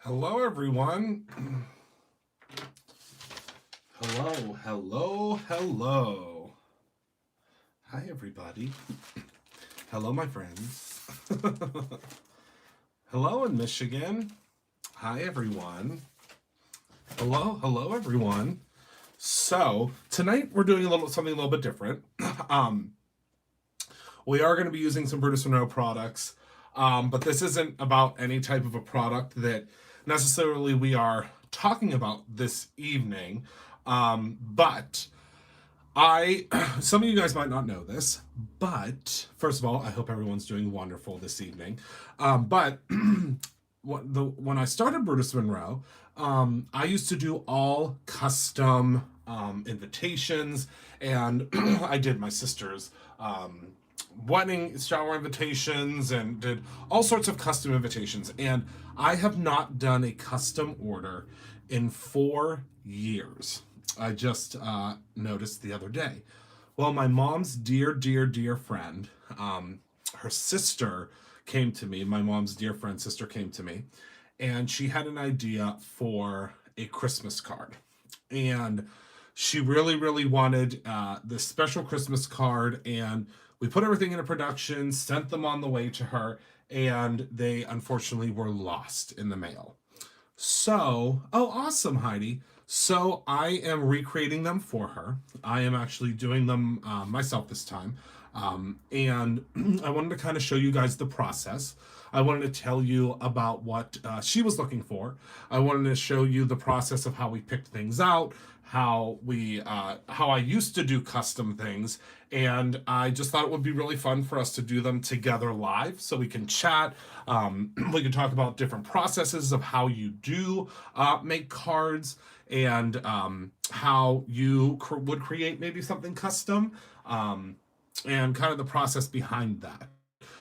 Hello, everyone. Hello. Hi, everybody. Hello, my friends. Hello in Michigan. Hi, everyone. Hello, everyone. So tonight we're doing something a little bit different. um, we are going to be using some Brutus Monroe products, but this isn't about any type of a product that necessarily we are talking about this evening. But some of you guys might not know this, but first of all, I hope everyone's doing wonderful this evening. But when I started Brutus Monroe, I used to do all custom invitations, and I did my sister's wedding shower invitations and did all sorts of custom invitations. And I have not done a custom order in 4 years. I just noticed the other day. Well, my mom's dear friend, her sister came to me. My mom's dear friend sister came to me, and she had an idea for a Christmas card. And she really wanted this special Christmas card, and we put everything into production, sent them on the way to her, and they unfortunately were lost in the mail. So, oh, awesome, Heidi. So I am recreating them for her. I am actually doing them myself this time. And I wanted to kind of show you guys the process. I wanted to tell you about what she was looking for. I wanted to show you the process of how we picked things out, how I used to do custom things, and I just thought it would be really fun for us to do them together live, so we can chat. We can talk about different processes of how you do make cards, and how you would create maybe something custom, and kind of the process behind that.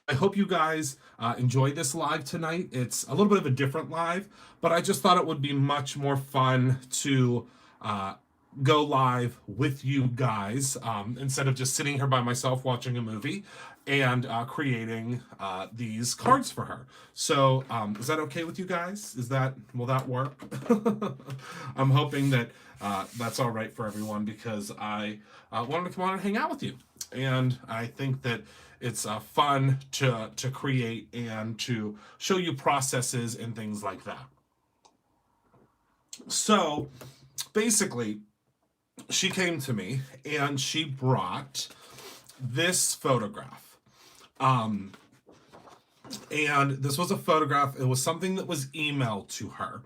I hope you guys enjoy this live tonight. It's a little bit of a different live, but I just thought it would be much more fun to go live with you guys, instead of just sitting here by myself watching a movie and creating these cards for her. So is that okay with you guys? Will that work? I'm hoping that that's all right for everyone, because I wanted to come on and hang out with you, and I think that it's fun to create and to show you processes and things like that. So basically, she came to me and she brought this photograph. And this was a photograph. It was something that was emailed to her.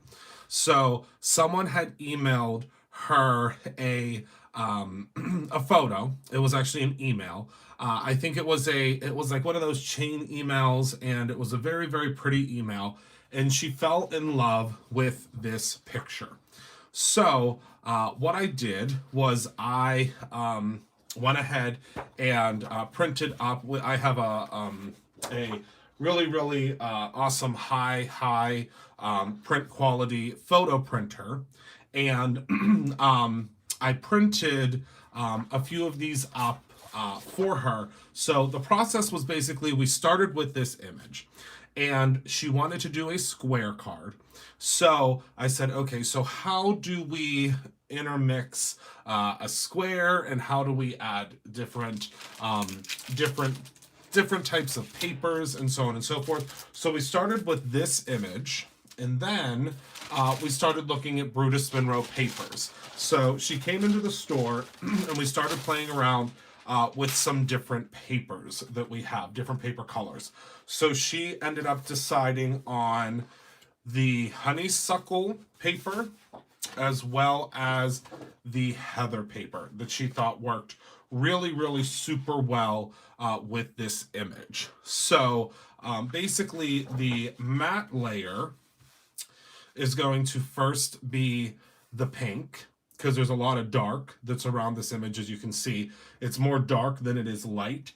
So someone had emailed her a a photo. It was actually an email. I think it was like one of those chain emails, and it was a very pretty email. And she fell in love with this picture. So what I did was I went ahead and printed up. I have a really awesome high print quality photo printer, and I printed a few of these up for her. So the process was basically, we started with this image, and she wanted to do a square card. So I said, okay, so how do we intermix a square, and how do we add different types of papers, and so on and so forth. So we started with this image, and then we started looking at Brutus Monroe papers. So she came into the store and we started playing around with some different papers that we have, different paper colors. So she ended up deciding on the honeysuckle paper, as well as the heather paper, that she thought worked really super well with this image. So basically, the matte layer is going to first be the pink, because there's a lot of dark that's around this image. As you can see, it's more dark than it is light.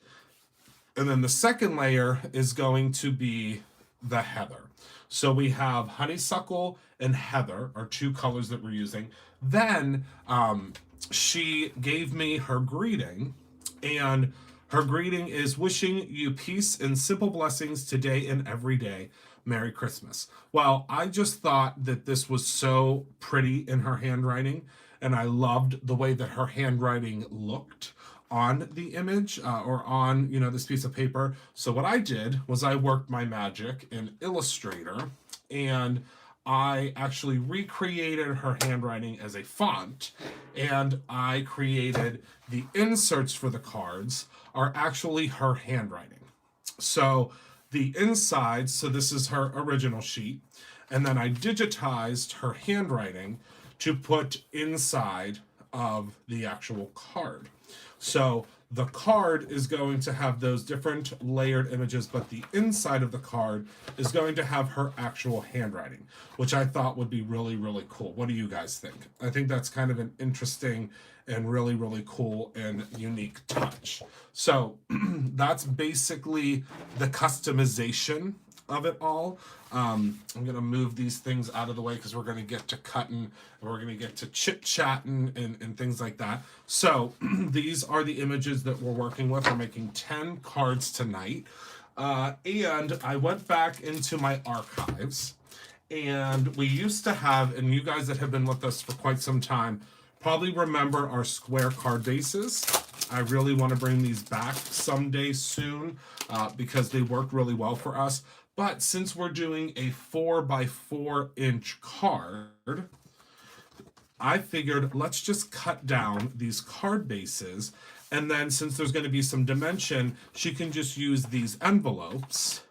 And then the second layer is going to be the heather. So we have honeysuckle and heather are two colors that we're using. Then she gave me her greeting, and her greeting is, wishing you peace and simple blessings today and every day. Merry Christmas. Well, I just thought that this was so pretty in her handwriting, and I loved the way that her handwriting looked on the image or on, you know, this piece of paper. So what I did was I worked my magic in Illustrator, and I actually recreated her handwriting as a font, and I created the inserts for the cards are actually her handwriting. So the inside, so this is her original sheet, and then I digitized her handwriting to put inside of the actual card. So the card is going to have those different layered images, but the inside of the card is going to have her actual handwriting, which I thought would be really, really cool. What do you guys think? I think that's kind of an interesting and really, really cool and unique touch. So that's basically the customization of it all. I'm going to move these things out of the way because we're going to get to cutting and we're going to get to chit-chatting and things like that. So these are the images that we're working with. We're making 10 cards tonight. And I went back into my archives, and we used to have, and you guys that have been with us for quite some time probably remember our square card bases. I really want to bring these back someday soon because they work really well for us. But since we're doing a 4x4-inch card, I figured let's just cut down these card bases. And then since there's going to be some dimension, she can just use these envelopes.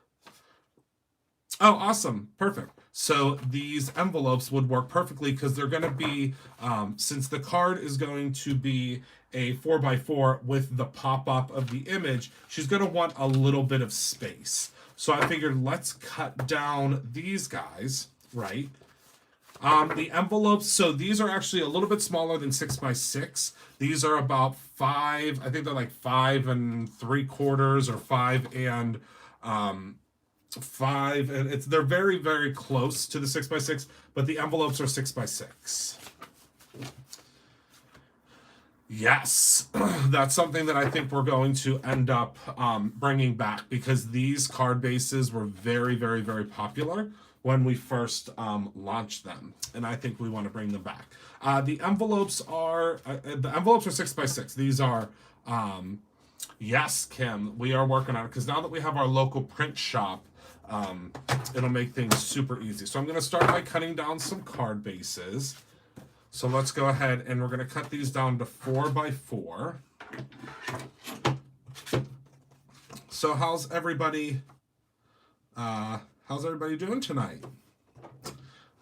Oh, awesome. Perfect. So these envelopes would work perfectly because they're going to be, since the card is going to be a 4x4 with the pop-up of the image, she's going to want a little bit of space. So I figured let's cut down these guys, right? The envelopes, so these are actually a little bit smaller than 6x6. These are about 5, I think they're like 5 3/4 or 5 and 5, and they're very, very close to the 6x6, but the envelopes are 6x6. Yes, that's something that I think we're going to end up bringing back because these card bases were very, very, very popular when we first launched them, and I think we want to bring them back. The envelopes are 6x6. These are yes, Kim, we are working on it because now that we have our local print shop, it'll make things super easy. So I'm going to start by cutting down some card bases. So let's go ahead and we're going to cut these down to 4x4. So how's everybody doing tonight?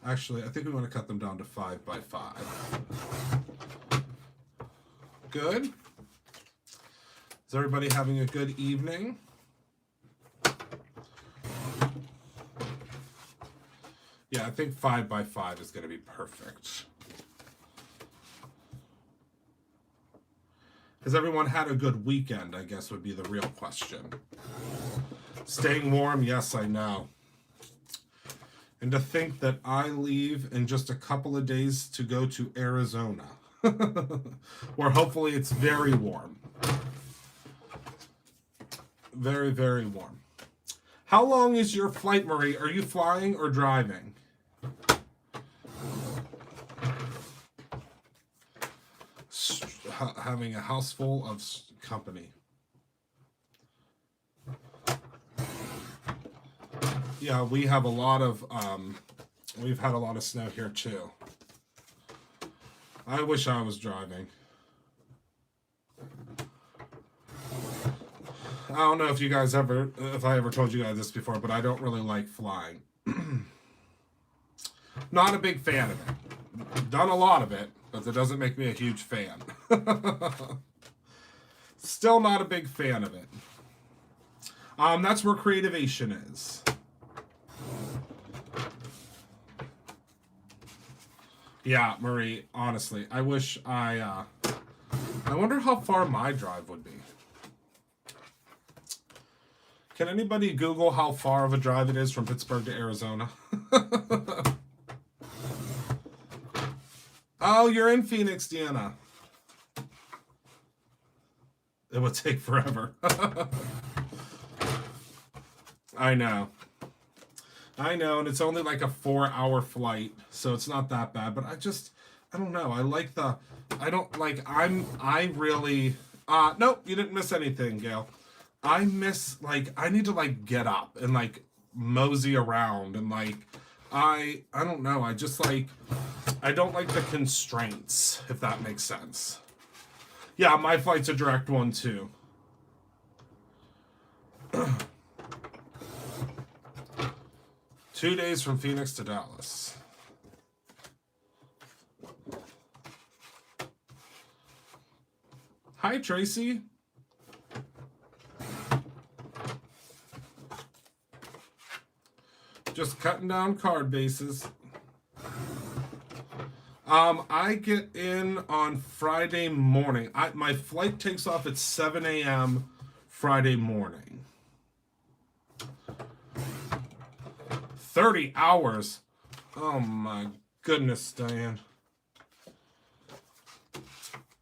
Actually, I think we want to cut them down to 5x5. Good. Is everybody having a good evening? Yeah, I think 5x5 is going to be perfect. Has everyone had a good weekend, I guess would be the real question. Staying warm, yes, I know. And to think that I leave in just a couple of days to go to Arizona, where hopefully it's very warm. Very, very warm. How long is your flight, Marie? Are you flying or driving? Having a house full of company. Yeah, we have a lot of, we've had a lot of snow here too. I wish I was driving. I don't know if I ever told you guys this before, but I don't really like flying. Not a big fan of it. Done a lot of it, but that doesn't make me a huge fan. Still not a big fan of it. That's where Creativation is. Yeah, Marie, honestly, I wish I wonder how far my drive would be. Can anybody Google how far of a drive it is from Pittsburgh to Arizona? Oh, you're in Phoenix, Deanna. It would take forever. I know. I know, and it's only like a 4-hour flight, so it's not that bad. But I don't know. I really, nope, you didn't miss anything, Gail. I need to like get up and like mosey around and like, I don't know. I don't like the constraints, if that makes sense. Yeah, my flight's a direct one too. 2 days from Phoenix to Dallas. Hi, Tracy. Just cutting down card bases. I get in on Friday morning. My flight takes off at 7 a.m. Friday morning. 30 hours. Oh my goodness, Diane.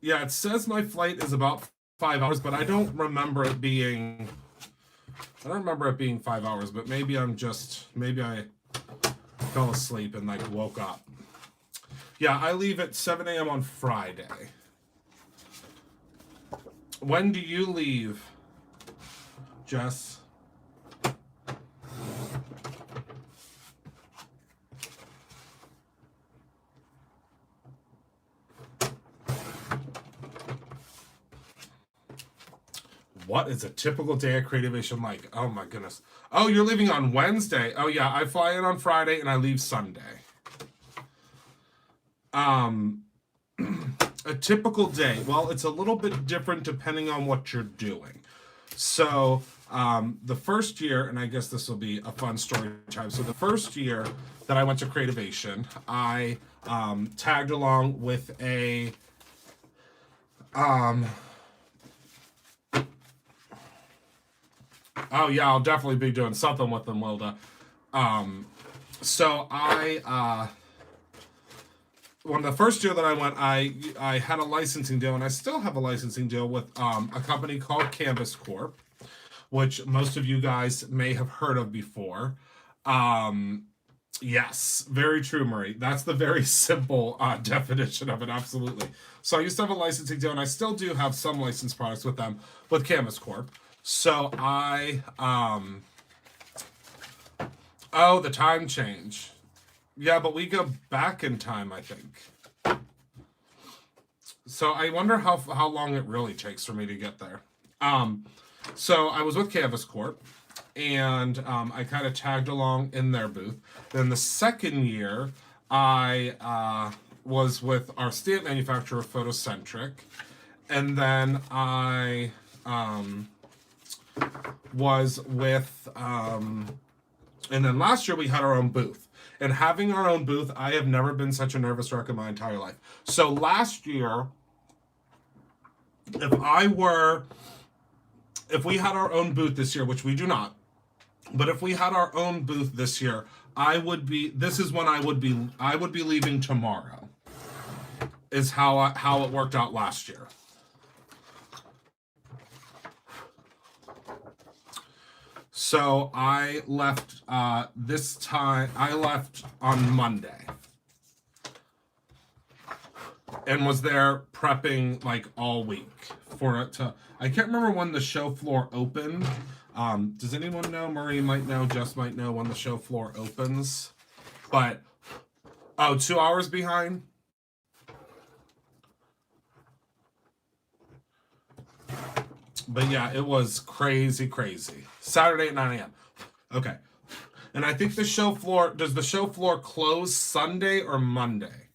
Yeah, it says my flight is about 5 hours, but I don't remember it being 5 hours, but maybe I fell asleep and like woke up. Yeah, I leave at 7 a.m. on Friday. When do you leave, Jess? What is a typical day at Creativation like? Oh my goodness. Oh, you're leaving on Wednesday. Oh yeah, I fly in on Friday and I leave Sunday. A typical day. Well, it's a little bit different depending on what you're doing. So, the first year, and I guess this will be a fun story time. So the first year that I went to Creativation, I tagged along with a oh yeah, I'll definitely be doing something with them, Wilda. So when the first year that I went, I had a licensing deal, and I still have a licensing deal with a company called Canvas Corp, which most of you guys may have heard of before. Yes, very true, Marie. That's the very simple definition of it, absolutely. So I used to have a licensing deal, and I still do have some licensed products with them, with Canvas Corp. So oh, the time change. Yeah, but we go back in time, I think. So I wonder how long it really takes for me to get there. So I was with Canvas Corp, and I kind of tagged along in their booth. Then the second year, I was with our stamp manufacturer, Photocentric, and then I was with, and then last year we had our own booth. And having our own booth, I have never been such a nervous wreck in my entire life. So last year, if we had our own booth this year, which we do not, but if we had our own booth this year, this is when I would be leaving tomorrow, is how it worked out last year. So I left I left on Monday and was there prepping like all week for it to, I can't remember when the show floor opened. Does anyone know? Marie might know, Jess might know when the show floor opens. But, 2 hours behind? But yeah, it was crazy. Saturday at 9 a.m. Okay. And I think does the show floor close Sunday or Monday?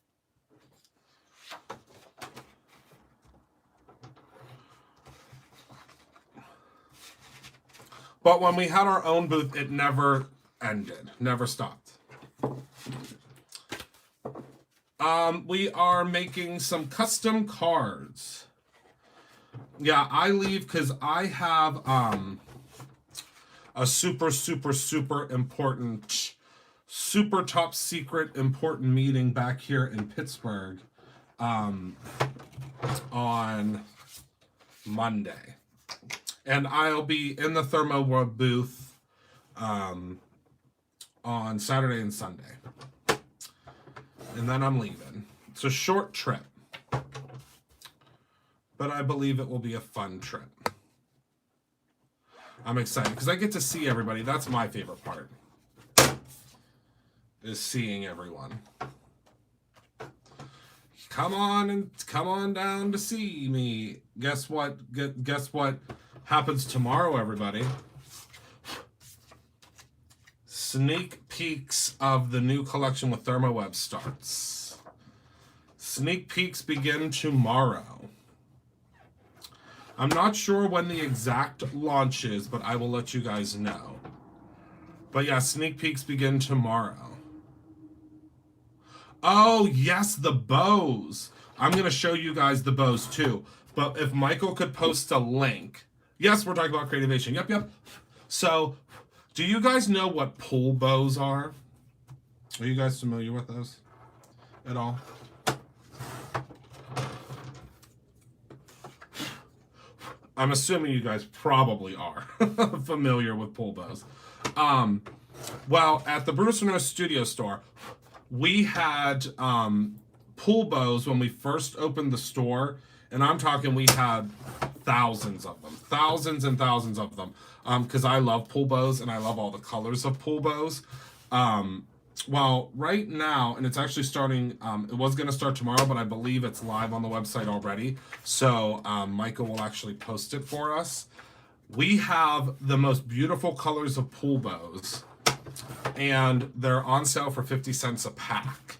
But when we had our own booth, it never ended, never stopped. We are making some custom cards. Yeah, I leave because I have a super important, super top secret important meeting back here in Pittsburgh on Monday. And I'll be in the Thermo World booth on Saturday and Sunday. And then I'm leaving. It's a short trip. But I believe it will be a fun trip. I'm excited because I get to see everybody. That's my favorite part. Is seeing everyone. Come on down to see me. Guess what? Guess what happens tomorrow, everybody? Sneak peeks of the new collection with ThermoWeb starts. Sneak peeks begin tomorrow. I'm not sure when the exact launch is, but I will let you guys know. But yeah, sneak peeks begin tomorrow. Oh, yes, the bows. I'm going to show you guys the bows too. But if Michael could post a link. Yes, we're talking about Creativation. Yep. So, do you guys know what pull bows are? Are you guys familiar with those at all? I'm assuming you guys probably are familiar with pull bows. Well, at the Bruce Renault Studio Store, we had pull bows when we first opened the store, and I'm talking we had thousands of them, thousands and thousands of them, because I love pull bows and I love all the colors of pull bows. Well, right now, and it's actually starting, it was going to start tomorrow, but I believe it's live on the website already. So Michael will actually post it for us. We have the most beautiful colors of pull bows, and they're on sale for 50 cents a pack.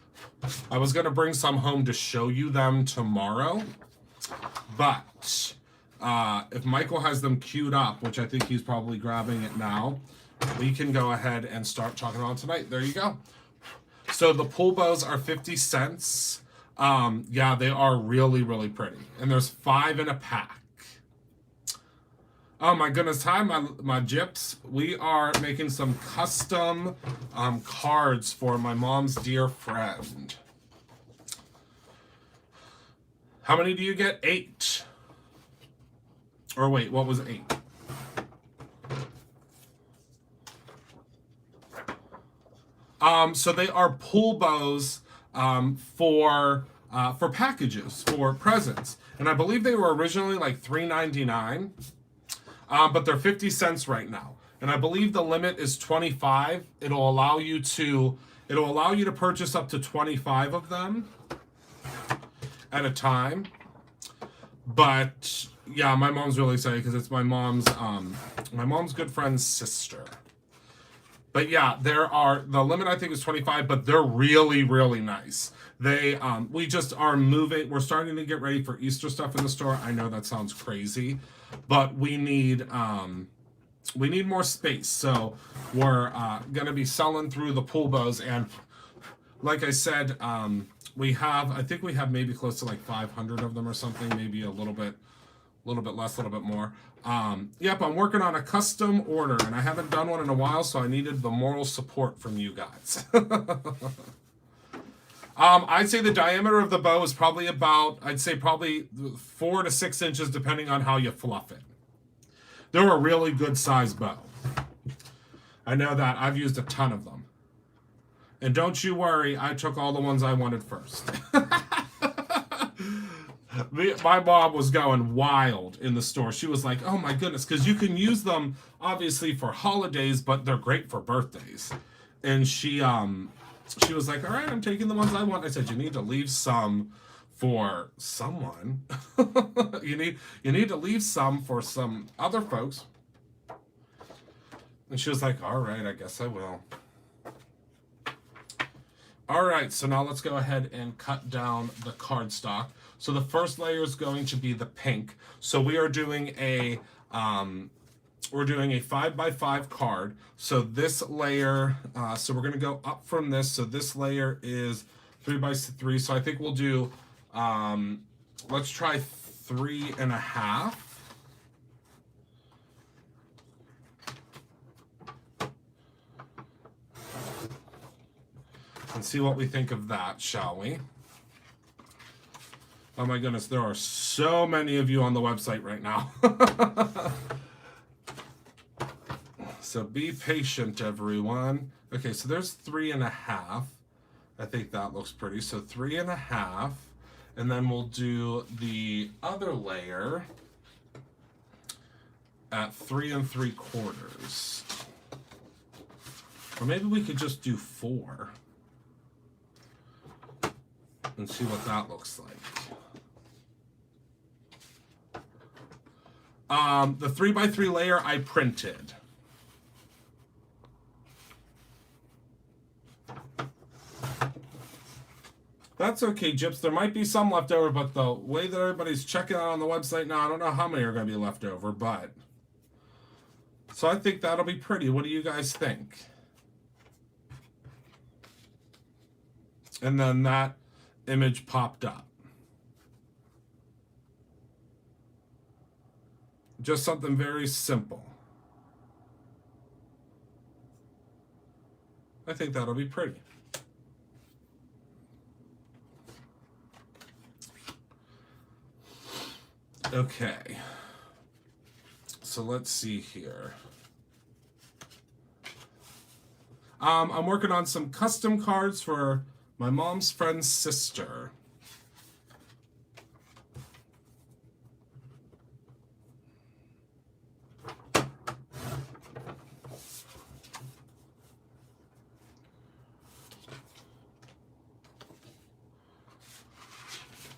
I was going to bring some home to show you them tomorrow, but if Michael has them queued up, which I think he's probably grabbing it now, we can go ahead and start talking about it tonight. There you go. So the pull bows are 50 cents. Yeah, they are really, really pretty. And there's 5 in a pack. Oh my goodness, hi, my gyps. We are making some custom cards for my mom's dear friend. How many do you get? 8. Or wait, what was 8? So they are pull bows for packages, for presents. And I believe they were originally like $3.99. But they're 50 cents right now. And I believe the limit is 25. It'll allow you to purchase up to 25 of them at a time. But yeah, my mom's really excited because it's my mom's good friend's sister. But yeah, the limit I think is 25, but they're really, really nice. We just are moving. We're starting to get ready for Easter stuff in the store. I know that sounds crazy, but we need more space. So we're going to be selling through the pull bows. And like I said, I think we have maybe close to like 500 of them or something, maybe a little bit less, a little bit more. Yep, I'm working on a custom order, and I haven't done one in a while, so I needed the moral support from you guys. I'd say the diameter of the bow is probably probably 4 to 6 inches, depending on how you fluff it. They're a really good size bow. I know that. I've used a ton of them. And don't you worry, I took all the ones I wanted first. My mom was going wild in the store. She was like, oh my goodness, because you can use them obviously for holidays, but they're great for birthdays. And she was like, all right, I'm taking the ones I want. I said, you need to leave some for someone. you need to leave some for some other folks. And she was like, all right, I guess I will. All right, so now let's go ahead and cut down the cardstock. So the first layer is going to be the pink. So we are doing a 5x5 card. So this layer, so we're going to go up from this. So this layer is 3x3. So I think we'll do, let's try 3.5. And see what we think of that, shall we? Oh my goodness, there are so many of you on the website right now. So be patient, everyone. Okay, so there's 3.5. I think that looks pretty. So 3.5. And then we'll do the other layer at 3 3/4. Or maybe we could just do 4 and see what that looks like. The 3x3 layer I printed. That's okay, Gyps. There might be some left over, but the way that everybody's checking out on the website now, I don't know how many are going to be left over, but... So I think that'll be pretty. What do you guys think? And then that image popped up. Just something very simple. I think that'll be pretty. Okay. So let's see here. I'm working on some custom cards for my mom's friend's sister.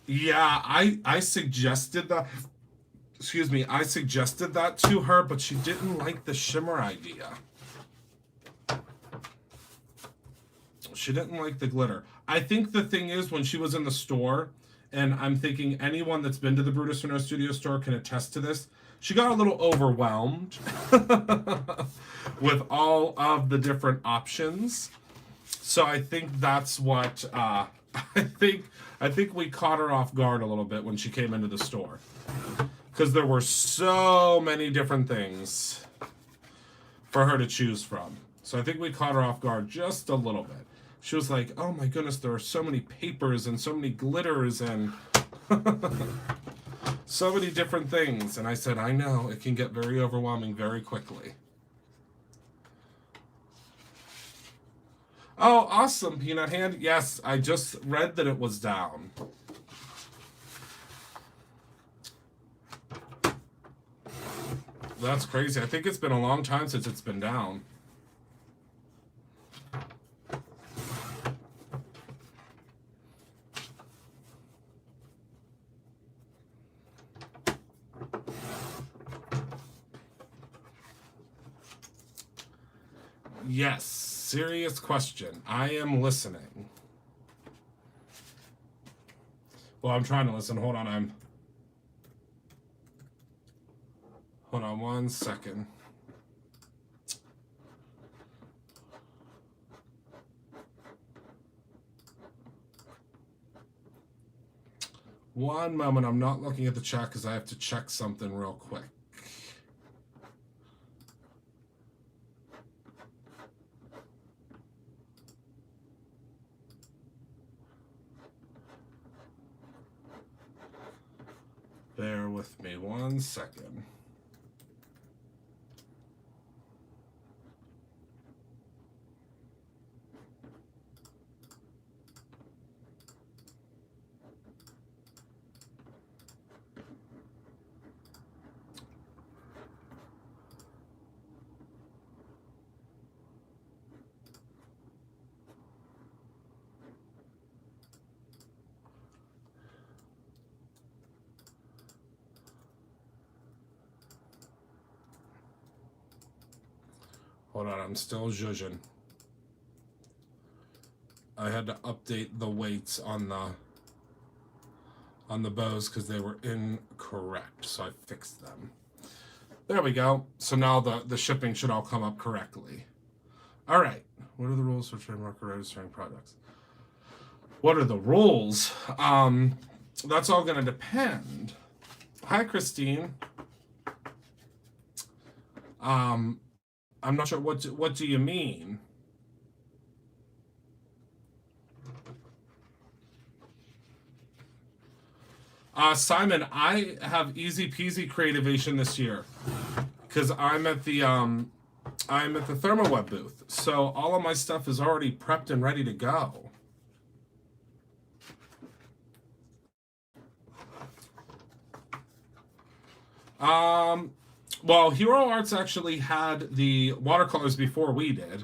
Yeah, I suggested that. Excuse me, I suggested that to her, but she didn't like the shimmer idea. She didn't like the glitter. I think the thing is, when she was in the store, and I'm thinking anyone that's been to the Brutus Renault Studio store can attest to this, she got a little overwhelmed with all of the different options. So I think that's what I think we caught her off guard a little bit when she came into the store, because there were so many different things for her to choose from. So I think we caught her off guard just a little bit. She was like, oh my goodness, there are so many papers and so many glitters and so many different things. And I said, I know, it can get very overwhelming very quickly. Oh, awesome, Peanut Hand. Yes, I just read that it was down. That's crazy. I think it's been a long time since it's been down. Yes, serious question. I am listening. Well, I'm trying to listen. Hold on, Hold on 1 second. One moment. I'm not looking at the chat because I have to check something real quick. Bear with me 1 second. Hold on, I'm still zhuzhing. I had to update the weights on the bows because they were incorrect, so I fixed them. There we go. So now the shipping should all come up correctly. All right. What are the rules for trademark or registering products? What are the rules? That's all going to depend. Hi, Christine. I'm not sure what do you mean? Simon, I have easy peasy creativation this year because I'm at the I'm at the ThermoWeb booth, so all of my stuff is already prepped and ready to go. Well, Hero Arts actually had the watercolors before we did.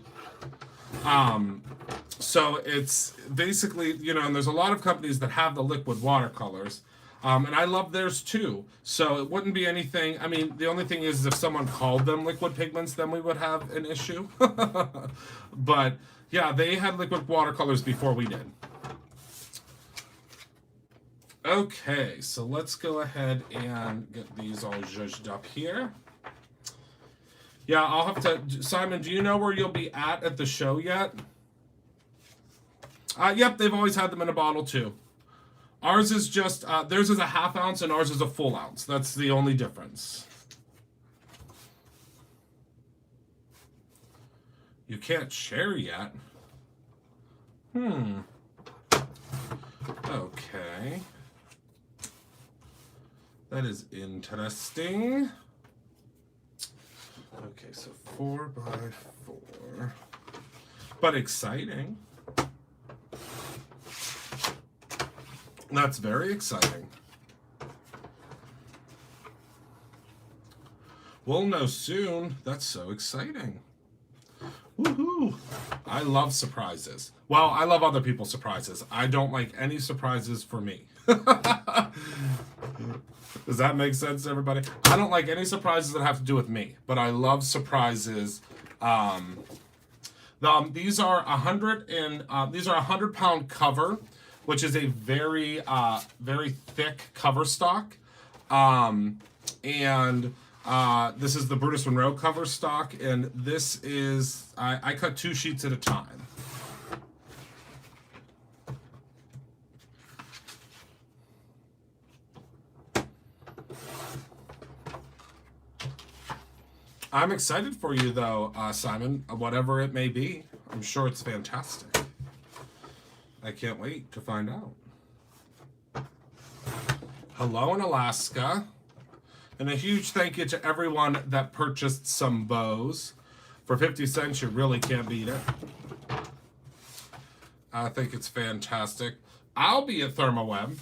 So it's basically, and there's a lot of companies that have the liquid watercolors. And I love theirs too. So it wouldn't be anything. I mean, the only thing is if someone called them liquid pigments, then we would have an issue. But yeah, they had liquid watercolors before we did. Okay, so let's go ahead and get these all zhuzhed up here. Yeah, I'll have to... Simon, do you know where you'll be at the show yet? Yep, they've always had them in a bottle too. Ours is just... theirs is a half ounce and ours is a full ounce. That's the only difference. You can't share yet. Okay. That is interesting. Okay, so 4x4. But exciting. That's very exciting. We'll know soon. That's so exciting. Woohoo! I love surprises. Well, I love other people's surprises. I don't like any surprises for me. Does that make sense to everybody? I don't like any surprises that have to do with me, but I love surprises. These are 100-pound cover, which is a very very thick cover stock, and this is the Brutus Monroe cover stock, and this is I cut 2 sheets at a time. I'm excited for you, though, Simon, whatever it may be. I'm sure it's fantastic. I can't wait to find out. Hello in Alaska. And a huge thank you to everyone that purchased some bows. For 50 cents, you really can't beat it. I think it's fantastic. I'll be at ThermoWeb.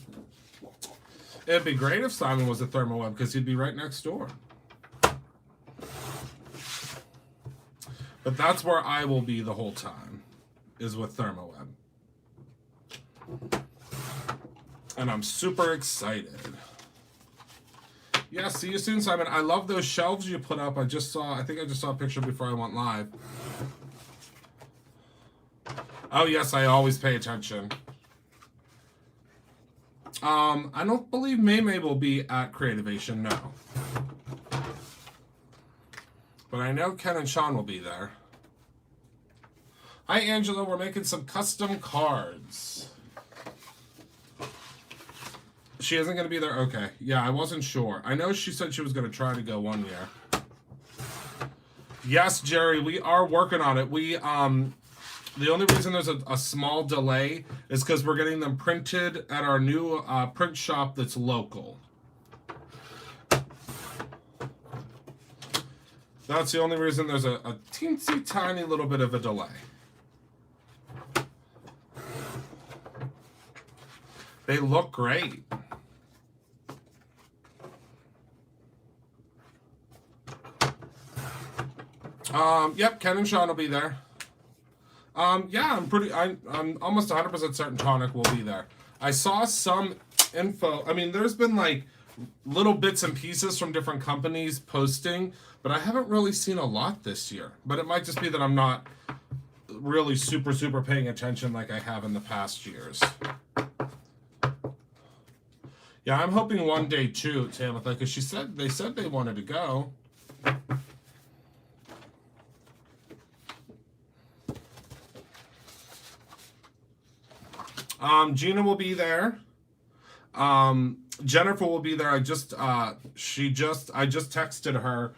It'd be great if Simon was at ThermoWeb because he'd be right next door. But that's where I will be the whole time, is with ThermoWeb. And I'm super excited. Yeah, see you soon, Simon. I love those shelves you put up. I think I just saw a picture before I went live. Oh, yes, I always pay attention. I don't believe May will be at Creativation, no. But I know Ken and Sean will be there. Hi, Angela. We're making some custom cards. She isn't going to be there? Okay. Yeah, I wasn't sure. I know she said she was going to try to go one year. Yes, Jerry, we are working on it. The only reason there's a small delay is because we're getting them printed at our new print shop that's local. That's the only reason there's a teensy tiny little bit of a delay. They look great. Yep, Ken and Sean will be there. Yeah, I'm almost 100% certain Tonic will be there. I saw some info. I mean, there's been like little bits and pieces from different companies posting, but I haven't really seen a lot this year. But it might just be that I'm not really super paying attention like I have in the past years. Yeah, I'm hoping one day too, Tamitha, because they said they wanted to go. Gina will be there. Jennifer will be there. I just texted her,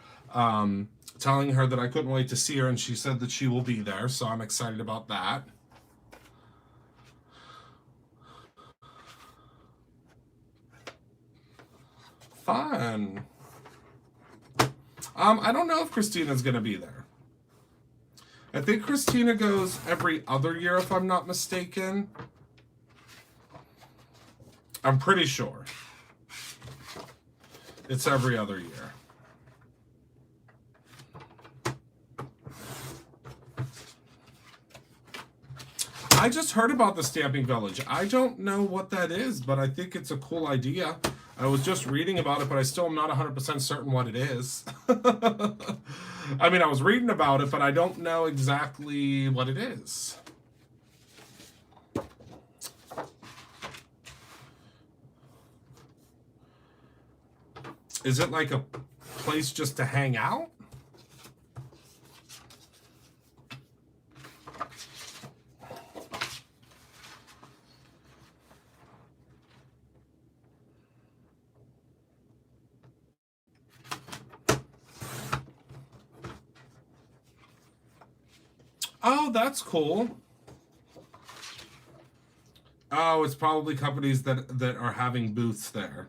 telling her that I couldn't wait to see her, and she said that she will be there, so I'm excited about that. Fun. I don't know if Christina's gonna be there. I think Christina goes every other year, if I'm not mistaken. I'm pretty sure. It's every other year. I just heard about the Stamping Village. I don't know what that is, but I think it's a cool idea. I was just reading about it, but I still am not 100% certain what it is. I mean, I was reading about it, but I don't know exactly what it is. Is it like a place just to hang out? Oh, that's cool. Oh, it's probably companies that are having booths there.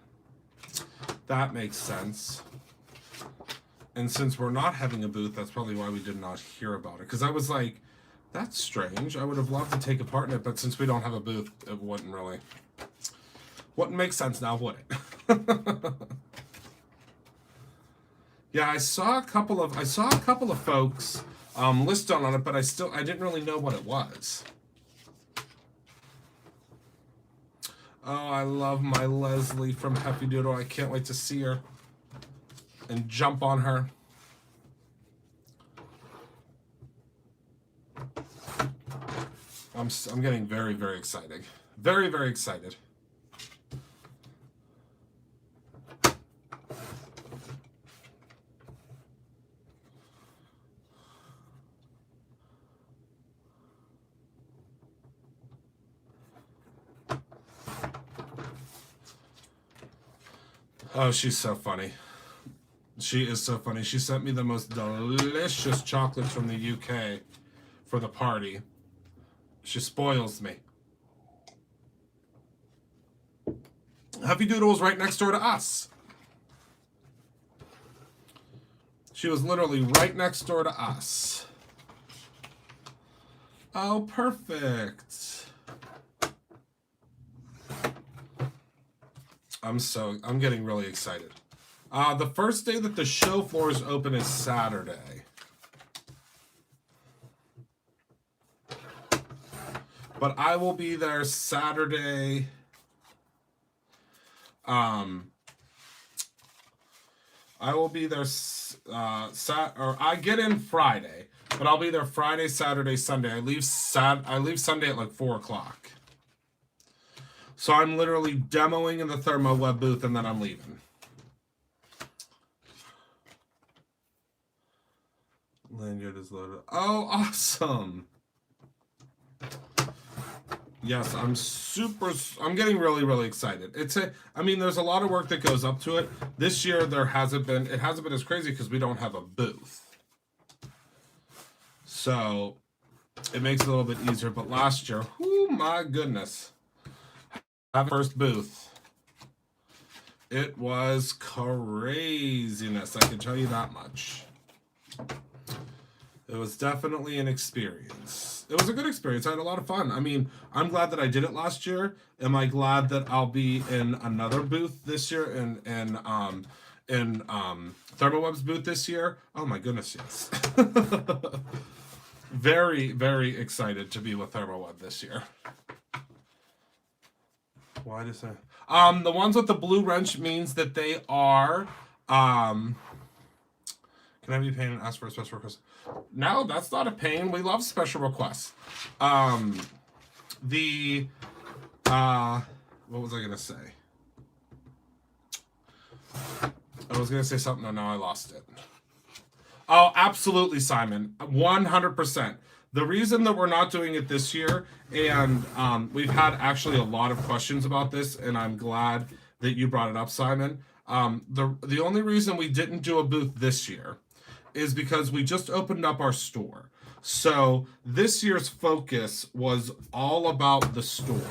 That makes sense. And since we're not having a booth, that's probably why we did not hear about it. Because I was like, that's strange. I would have loved to take a part in it, but since we don't have a booth, it wouldn't make sense now, would it? Yeah, I saw a couple of folks list on it, but I didn't really know what it was. Oh, I love my Leslie from Happy Doodle. I can't wait to see her and jump on her. I'm getting very, very excited. Very, very excited. Oh, she's so funny. She is so funny. She sent me the most delicious chocolates from the UK for the party. She spoils me. Happy Doodle was right next door to us. She was literally right next door to us. Oh, perfect. I'm getting really excited. The first day that the show floor is open is Saturday. But I will be there Saturday. I will be there I get in Friday, but I'll be there Friday, Saturday, Sunday. I leave Sunday at like 4 o'clock. So I'm literally demoing in the ThermoWeb booth and then I'm leaving. Lanyard is loaded. Oh, awesome. Yes, I'm getting really, really excited. There's a lot of work that goes up to it. This year it hasn't been as crazy because we don't have a booth. So it makes it a little bit easier. But last year, oh my goodness. That first booth. It was craziness, I can tell you that much. It was definitely an experience. It was a good experience. I had a lot of fun. I mean, I'm glad that I did it last year. Am I glad that I'll be in another booth this year in ThermoWeb's booth this year? Oh my goodness, yes. Very, very excited to be with ThermoWeb this year. Why does that? The ones with the blue wrench means that they are. Can I be a pain and ask for a special request? No, that's not a pain. We love special requests. What was I gonna say? I was gonna say something, and now I lost it. Oh, absolutely, Simon. 100%. The reason that we're not doing it this year, and we've had actually a lot of questions about this, and I'm glad that you brought it up, Simon. The only reason we didn't do a booth this year is because we just opened up our store. So this year's focus was all about the store,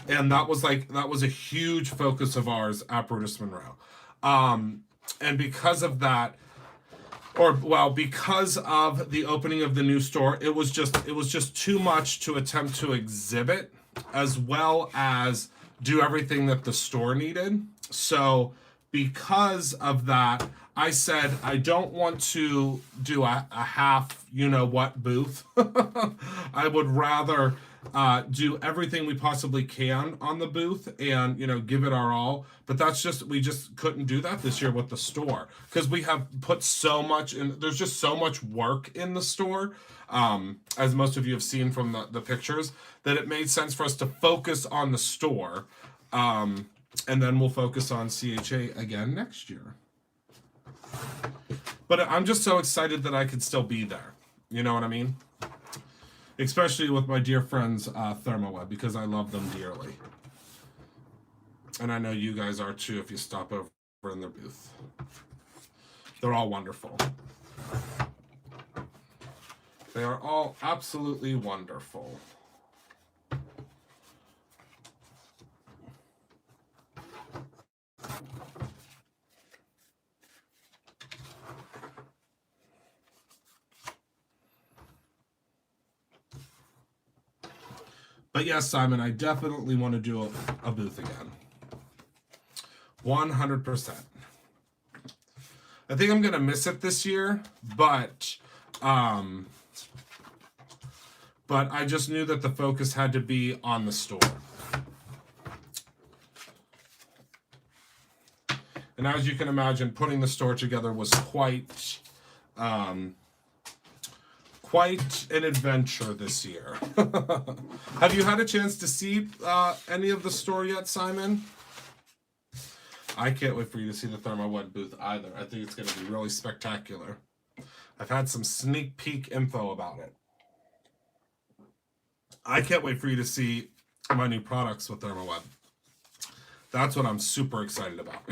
and that was a huge focus of ours at Brutus Monroe. And because of that, or well, because of the opening of the new store, it was just too much to attempt to exhibit as well as do everything that the store needed. So because of that, I said I don't want to do a half you know what booth. I would rather do everything we possibly can on the booth and give it our all. But we just couldn't do that this year with the store because we have put so much in. There's just so much work in the store, as most of you have seen from the pictures, that it made sense for us to focus on the store, and then we'll focus on CHA again next year. But I'm just so excited that I could still be there. You know what I mean? Especially with my dear friends ThermoWeb, because I love them dearly. And I know you guys are too if you stop over in their booth. They're all wonderful. They are all absolutely wonderful. But yes, Simon, I definitely want to do a booth again. 100%. I think I'm going to miss it this year, but I just knew that the focus had to be on the store. And as you can imagine, putting the store together was quite an adventure this year. Have you had a chance to see any of the store yet, Simon? I can't wait for you to see the ThermoWeb booth either. I think it's going to be really spectacular. I've had some sneak peek info about it. I can't wait for you to see my new products with ThermoWeb. That's what I'm super excited about.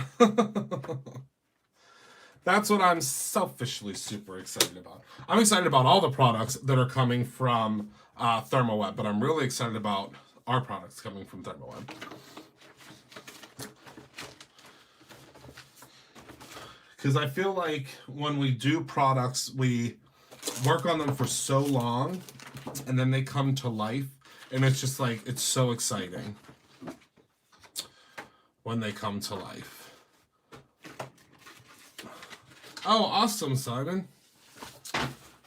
That's what I'm selfishly super excited about. I'm excited about all the products that are coming from ThermoWeb, but I'm really excited about our products coming from ThermoWeb. Because I feel like when we do products, we work on them for so long, and then they come to life, and it's just like, it's so exciting when they come to life. Oh, awesome, Simon.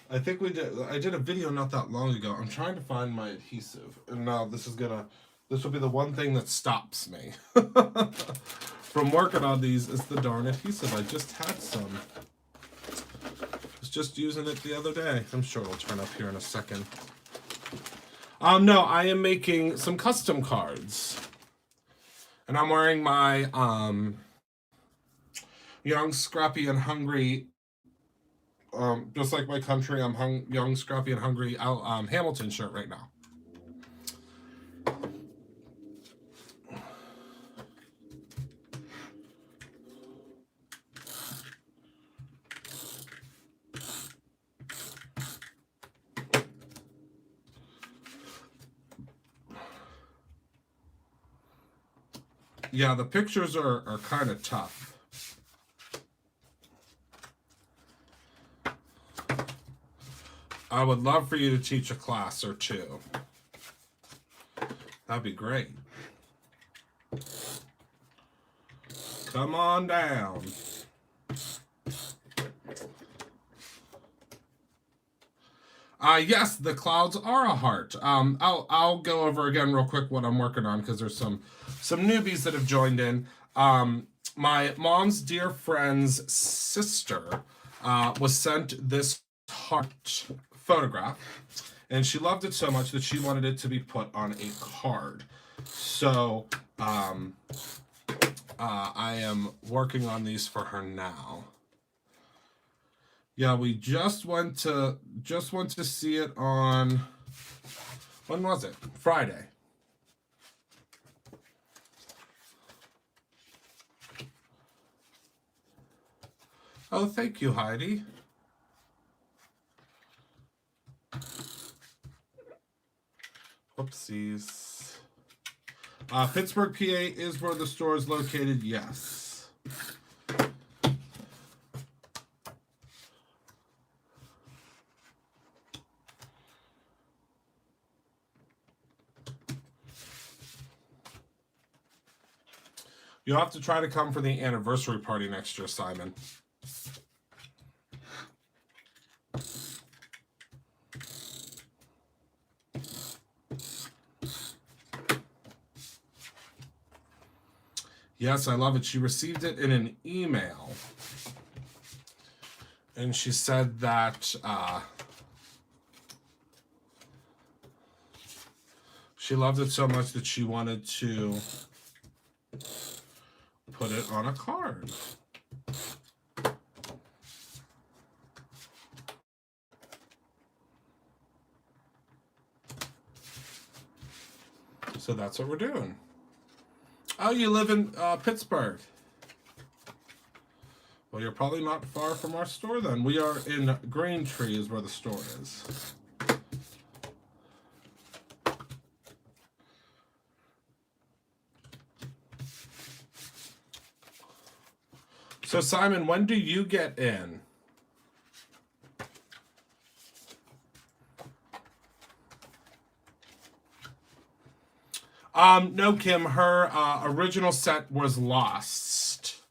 I think I did a video not that long ago. I'm trying to find my adhesive, and now this will be the one thing that stops me from working on these is the darn adhesive. I just had some. I was just using it the other day. I'm sure it'll turn up here in a second. No, I am making some custom cards. And I'm wearing my Young, Scrappy, and Hungry, just like my country, I'm Young, Scrappy, and Hungry Hamilton shirt right now. Yeah, the pictures are kind of tough. I would love for you to teach a class or two. That'd be great. Come on down. Yes, the clouds are a heart. I'll go over again real quick what I'm working on because there's some newbies that have joined in. My mom's dear friend's sister was sent this heart photograph, and she loved it so much that she wanted it to be put on a card. So I am working on these for her now. Yeah, we just went to see it on, when was it? Friday. Oh, thank you, Heidi. Whoopsies. Pittsburgh, PA is where the store is located, yes. You'll have to try to come for the anniversary party next year, Simon. Yes, I love it. She received it in an email. And she said that she loved it so much that she wanted to put it on a card. So that's what we're doing. Oh, you live in Pittsburgh. Well, you're probably not far from our store then. We are in Braintree is where the store is. So, Simon, when do you get in? No, Kim, her original set was lost.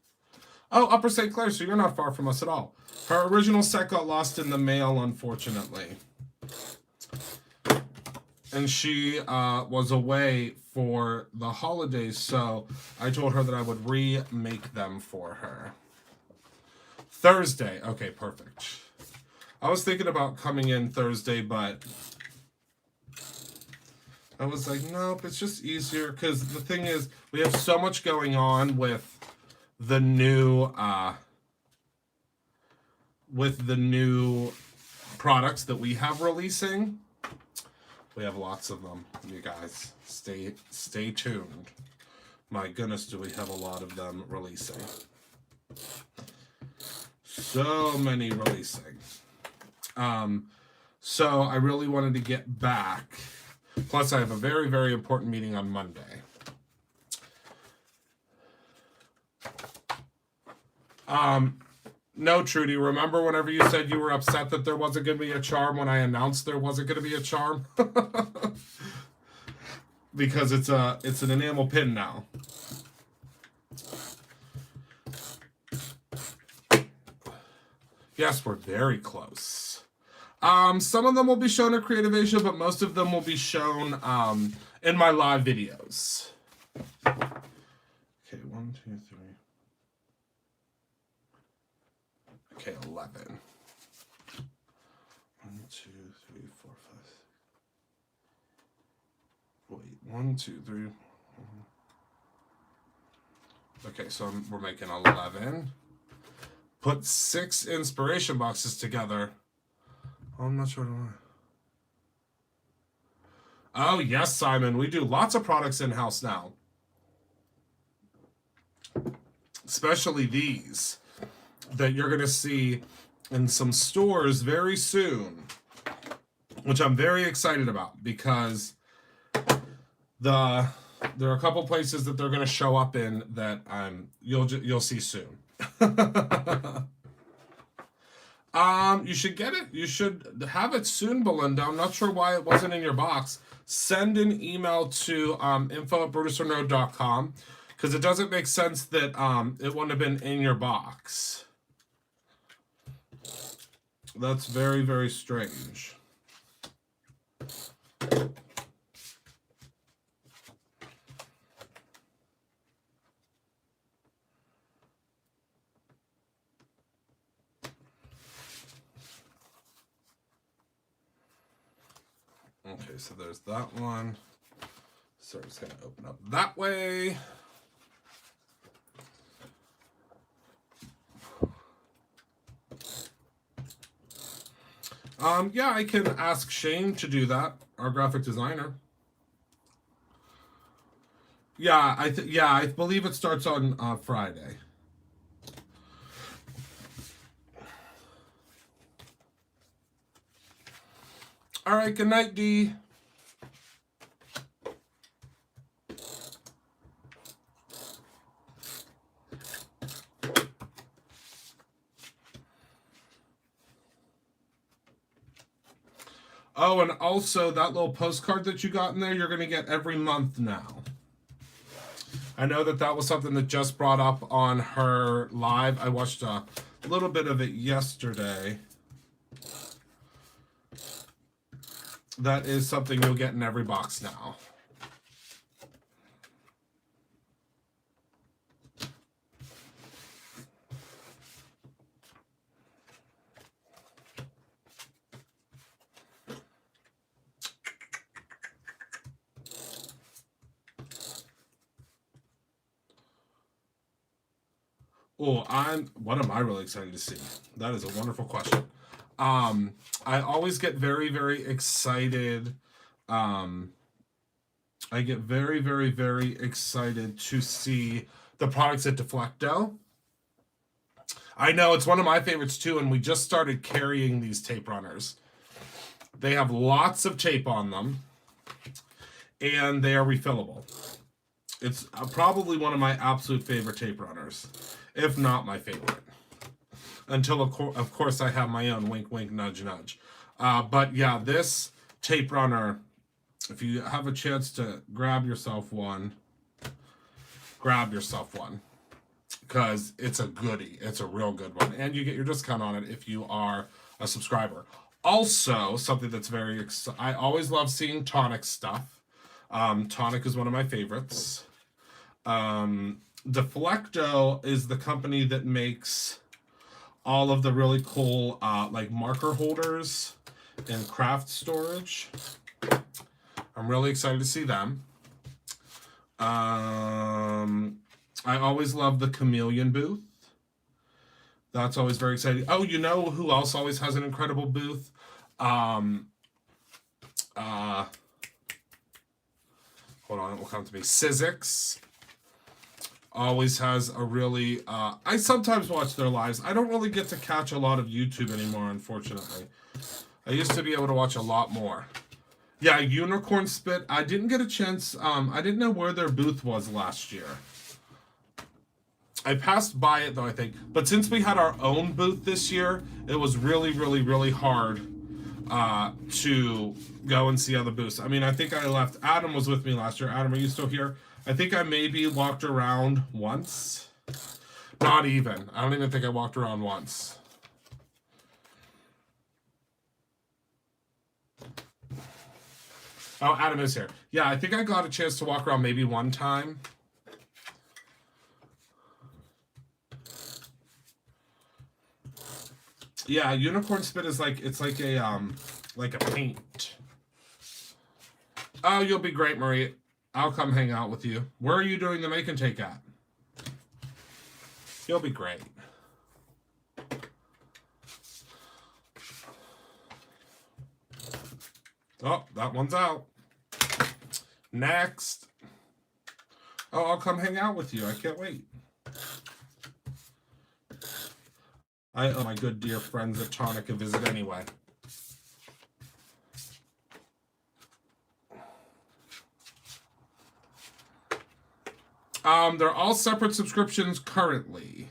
Oh, Upper St. Clair, so you're not far from us at all. Her original set got lost in the mail, unfortunately. And she was away for the holidays, so I told her that I would remake them for her. Thursday. Okay, perfect. I was thinking about coming in Thursday, but I was like, nope, it's just easier because the thing is, we have so much going on with the new products that we have releasing. We have lots of them, you guys. Stay tuned. My goodness, do we have a lot of them releasing. So many releasing. So I really wanted to get back. Plus, I have a very, very important meeting on Monday. No, Trudy, remember whenever you said you were upset that there wasn't going to be a charm when I announced there wasn't going to be a charm? Because it's an enamel pin now. Yes, we're very close. Some of them will be shown at Creative Asia, but most of them will be shown in my live videos. Okay, 1, 2, 3. Okay, 11. 1, 2, 3, 4, 5. Wait, 1, 2, 3. Okay, so we're making 11. Put 6 inspiration boxes together. Oh, I'm not sure why. Oh, yes, Simon. We do lots of products in-house now. Especially these that you're going to see in some stores very soon, which I'm very excited about because there are a couple places that they're going to show up in that you'll see soon. You should get it. You should have it soon, Belinda. I'm not sure why it wasn't in your box. Send an email to info@brutusornode.com because it doesn't make sense that it wouldn't have been in your box. That's very, very strange. Okay, so there's that one. So it's going to open up that way. Yeah, I can ask Shane to do that, our graphic designer. Yeah, I believe it starts on Friday. All right, good night, Dee. Oh, and also that little postcard that you got in there, you're going to get every month now. I know that was something that just brought up on her live. I watched a little bit of it yesterday. That is something you'll get in every box now. Oh, what am I really excited to see? That is a wonderful question. I always get very, very excited. I get very, very, very excited to see the products at Deflecto. I know it's one of my favorites too, and we just started carrying these tape runners. They have lots of tape on them, and they are refillable. It's probably one of my absolute favorite tape runners, if not my favorite. Until, of course, I have my own wink, wink, nudge, nudge. But yeah, this tape runner, if you have a chance to grab yourself one, because it's a goodie. It's a real good one. And you get your discount on it if you are a subscriber. Also, something that's very I always love seeing Tonic stuff. Tonic is one of my favorites. Deflecto is the company that makes all of the really cool like marker holders and craft storage. I'm really excited to see them. I always love the Chameleon booth. That's always very exciting. Oh, you know who else always has an incredible booth? Hold on, it will come to me. Sizzix always has a really... I sometimes watch their lives. I don't really get to catch a lot of YouTube anymore, unfortunately. I used to be able to watch a lot more. Yeah, Unicorn Spit. I didn't get a chance. I didn't know where their booth was last year. I passed by it, though, I think. But since we had our own booth this year, it was really, really, really hard to go and see other booths. I mean, I think I left. Adam was with me last year. Adam, are you still here? I think I maybe walked around once. Not even. I don't even think I walked around once. Oh, Adam is here. Yeah, I think I got a chance to walk around maybe one time. Yeah, Unicorn Spit is like, it's like a paint. Oh, you'll be great, Marie. I'll come hang out with you. Where are you doing the make and take at? You'll be great. Oh, that one's out. Next. Oh, I'll come hang out with you. I can't wait. I owe my good dear friends at Tonic a visit anyway. They're all separate subscriptions currently.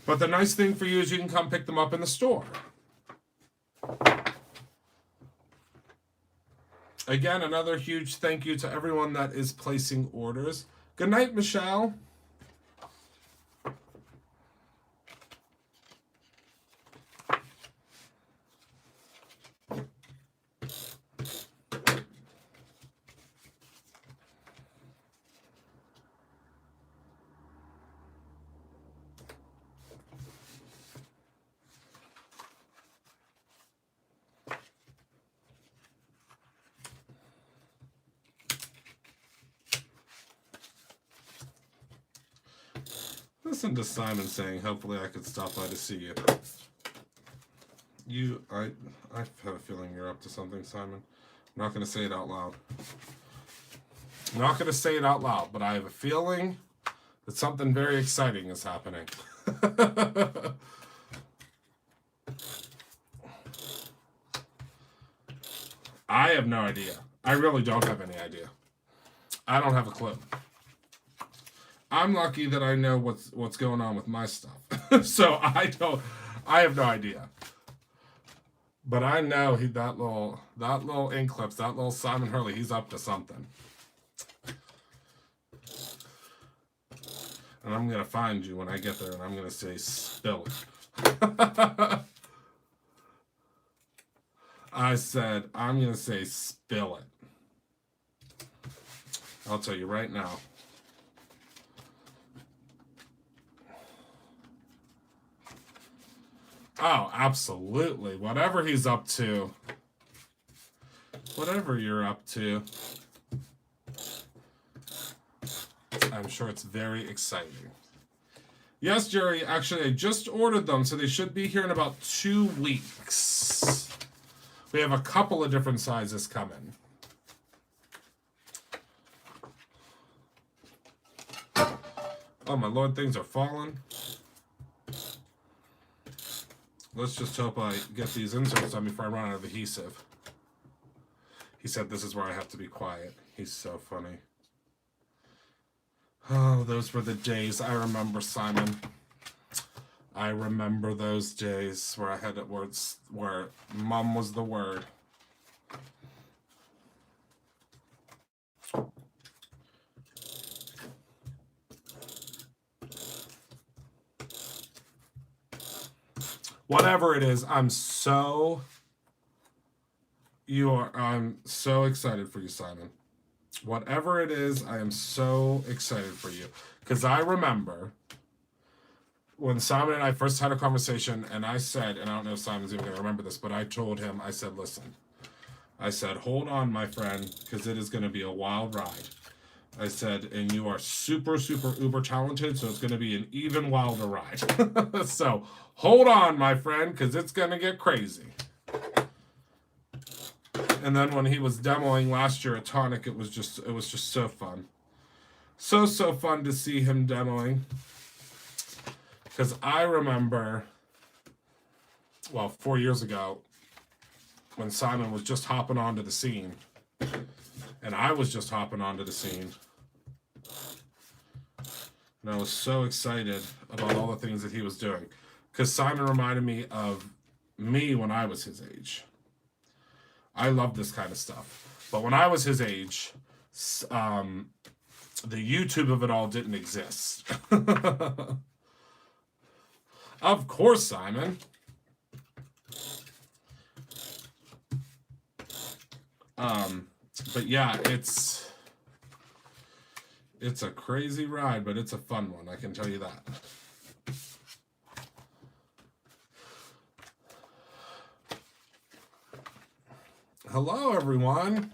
But the nice thing for you is you can come pick them up in the store. Again, another huge thank you to everyone that is placing orders. Good night, Michelle. Listen to Simon saying, hopefully I could stop by to see you. I have a feeling you're up to something, Simon. I'm not going to say it out loud. I'm not going to say it out loud, but I have a feeling that something very exciting is happening. I have no idea. I really don't have any idea. I don't have a clue. I'm lucky that I know what's going on with my stuff. So I have no idea. But I know that little ink clips, that little Simon Hurley, he's up to something. And I'm going to find you when I get there, and I'm going to say, spill it. I said, I'm going to say, spill it. I'll tell you right now. Oh, absolutely. Whatever he's up to. Whatever you're up to. I'm sure it's very exciting. Yes, Jerry, actually, I just ordered them, so they should be here in about 2 weeks. We have a couple of different sizes coming. Oh, my Lord, things are falling. Let's just hope I get these inserts on before I run out of adhesive. He said this is where I have to be quiet. He's so funny. Oh, those were the days. I remember, Simon. I remember those days where I had it where mom was the word. Whatever it is, I'm so excited for you, Simon. Whatever it is, I am so excited for you. Because I remember when Simon and I first had a conversation, and I said, and I don't know if Simon's even going to remember this, but I told him, I said, listen, I said, hold on, my friend, because it is going to be a wild ride. I said, and you are super, super, uber talented, so it's going to be an even wilder ride. So hold on, my friend, because it's going to get crazy. And then when he was demoing last year at Tonic, it was just so fun. So fun to see him demoing. Because I remember, well, 4 years ago, when Simon was just hopping onto the scene, and I was just hopping onto the scene, and I was so excited about all the things that he was doing. Because Simon reminded me of me when I was his age. I love this kind of stuff. But when I was his age, the YouTube of it all didn't exist. Of course, Simon. But yeah, it's a crazy ride, but it's a fun one, I can tell you that. Hello, everyone.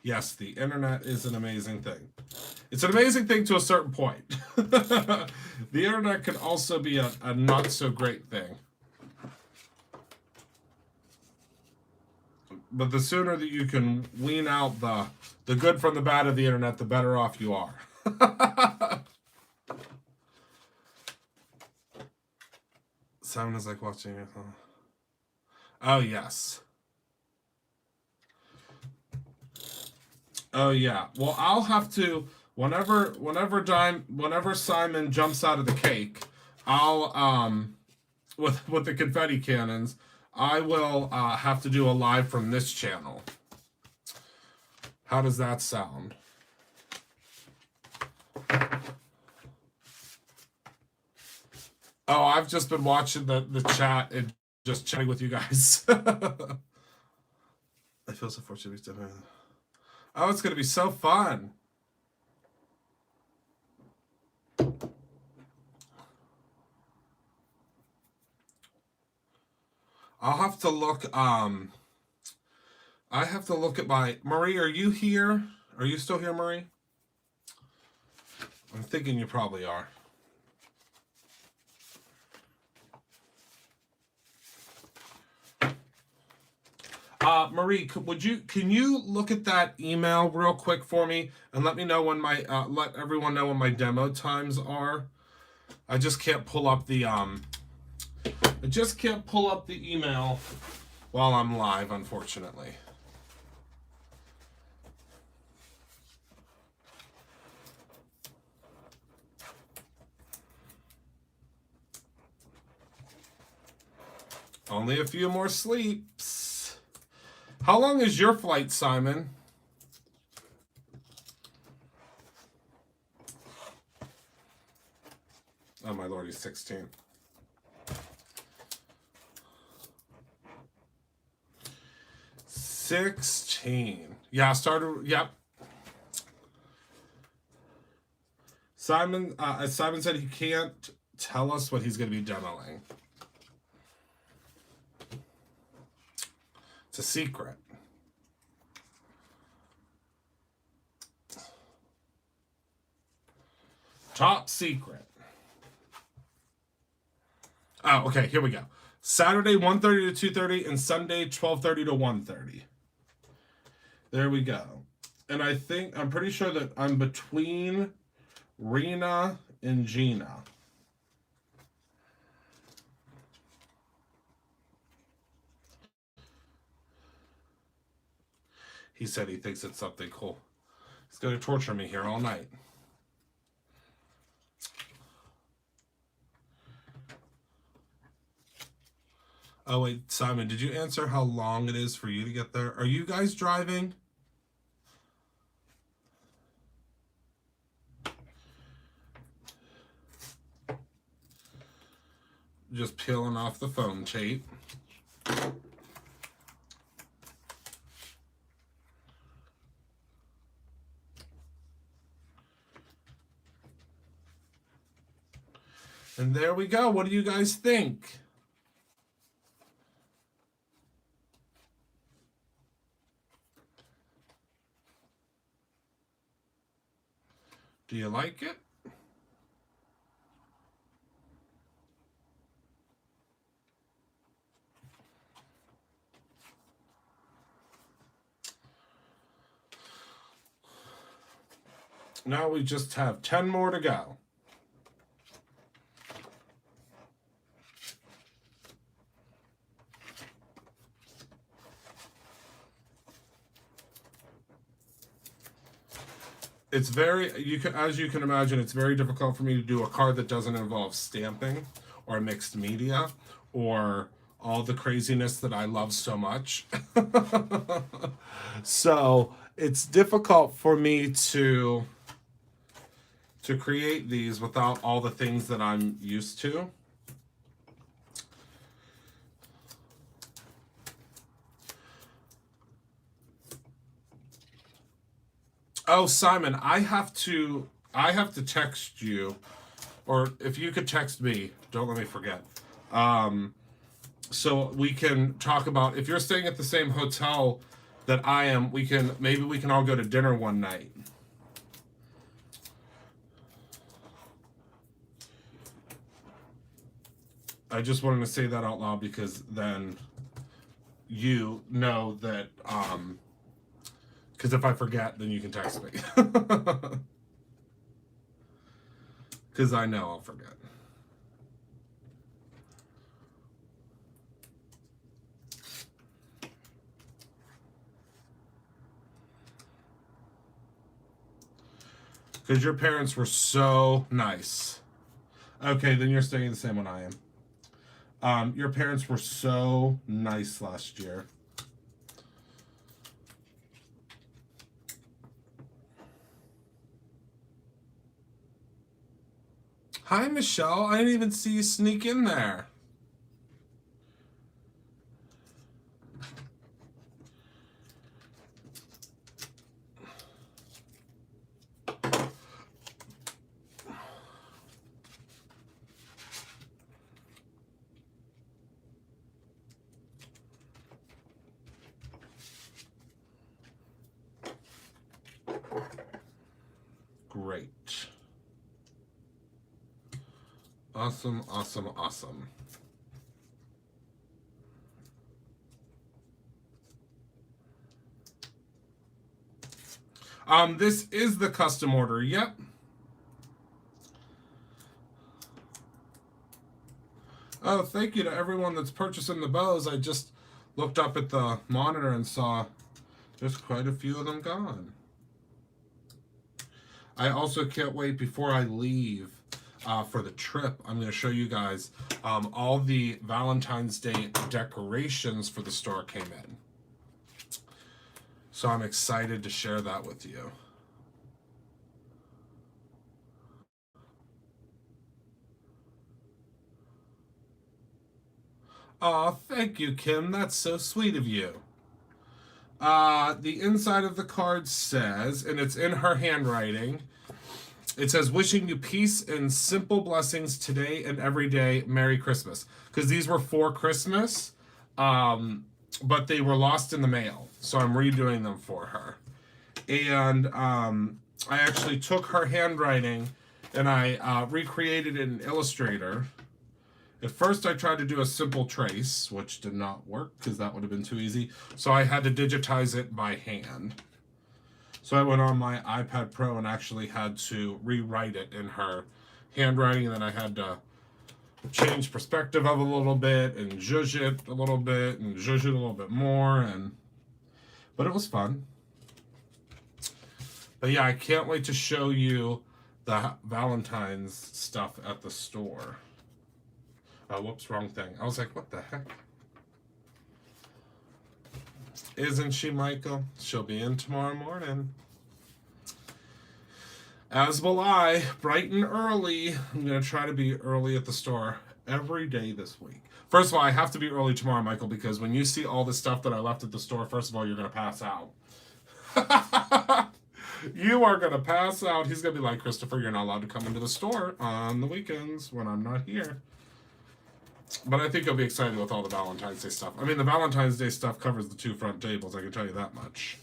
Yes, the internet is an amazing thing. It's an amazing thing to a certain point. The internet can also be a not so great thing. But the sooner that you can wean out the good from the bad of the internet, the better off you are. Simon is like watching it. Oh, yes. Oh, yeah. Well, I'll have to, whenever Simon jumps out of the cake, I'll, with the confetti cannons, I will have to do a live from this channel. How does that sound? Oh, I've just been watching the chat and just chatting with you guys. I feel so fortunate to be doing. Oh, it's going to be so fun. I'll have to look, I have to look at my, Marie, are you here? Are you still here, Marie? I'm thinking you probably are. Marie, can you look at that email real quick for me and let me know when my, let everyone know when my demo times are? I just can't pull up the, email while I'm live, unfortunately. Only a few more sleeps. How long is your flight, Simon? 16. Yeah, started. Yep. Simon said he can't tell us what he's going to be demoing. It's a secret. Top secret. Oh, okay, here we go. Saturday 1:30 to 2:30 and Sunday 12:30 to 1:30. There we go. And I'm pretty sure that I'm between Rena and Gina. He said he thinks it's something cool. He's going to torture me here all night. Oh, wait, Simon, did you answer how long it is for you to get there? Are you guys driving? Just peeling off the phone tape. And there we go. What do you guys think? Do you like it? Now we just have 10 more to go. It's as you can imagine, it's very difficult for me to do a card that doesn't involve stamping or mixed media or all the craziness that I love so much. So it's difficult for me to create these without all the things that I'm used to. Oh, Simon, I have to text you, or if you could text me, don't let me forget. So we can talk about, if you're staying at the same hotel that I am, maybe we can all go to dinner one night. I just wanted to say that out loud because then you know that, because if I forget, then you can text me. Because I know I'll forget. Because your parents were so nice. Okay, then you're staying the same one I am. Your parents were so nice last year. Hi, Michelle. I didn't even see you sneak in there. Great. Awesome, awesome, awesome. This is the custom order. Yep. Oh, thank you to everyone that's purchasing the bows. I just looked up at the monitor and saw there's quite a few of them gone. I also can't wait before I leave for the trip. I'm going to show you guys all the Valentine's Day decorations for the store came in. So I'm excited to share that with you. Aw, thank you, Kim. That's so sweet of you. The inside of the card says, and it's in her handwriting, it says, wishing you peace and simple blessings today and every day. Merry Christmas. Because these were for Christmas, but they were lost in the mail. So I'm redoing them for her. And I actually took her handwriting and I recreated it in Illustrator. At first, I tried to do a simple trace, which did not work because that would have been too easy. So I had to digitize it by hand. So I went on my iPad Pro and actually had to rewrite it in her handwriting. And then I had to change perspective of it a little bit and zhuzh it a little bit and zhuzh it a little bit more. But it was fun. But yeah, I can't wait to show you the Valentine's stuff at the store. Whoops, wrong thing. I was like, what the heck? Isn't she, Michael? She'll be in tomorrow morning. As will I, bright and early. I'm going to try to be early at the store every day this week. First of all, I have to be early tomorrow, Michael, because when you see all the stuff that I left at the store, first of all, you're going to pass out. You are going to pass out. He's going to be like, Christopher, you're not allowed to come into the store on the weekends when I'm not here. But I think you'll be excited with all the Valentine's Day stuff. I mean, the Valentine's Day stuff covers the 2 front tables, I can tell you that much.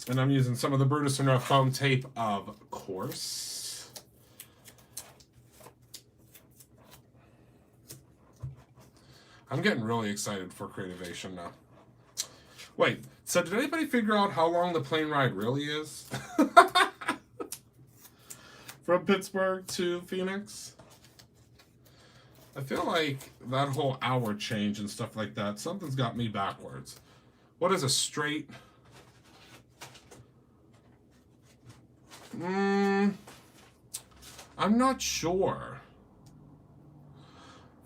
And I'm using some of the Brutus Monroe foam tape, of course. I'm getting really excited for Creativation now. Wait, so did anybody figure out how long the plane ride really is? From Pittsburgh to Phoenix? I feel like that whole hour change and stuff like that, something's got me backwards. What is a straight? I'm not sure.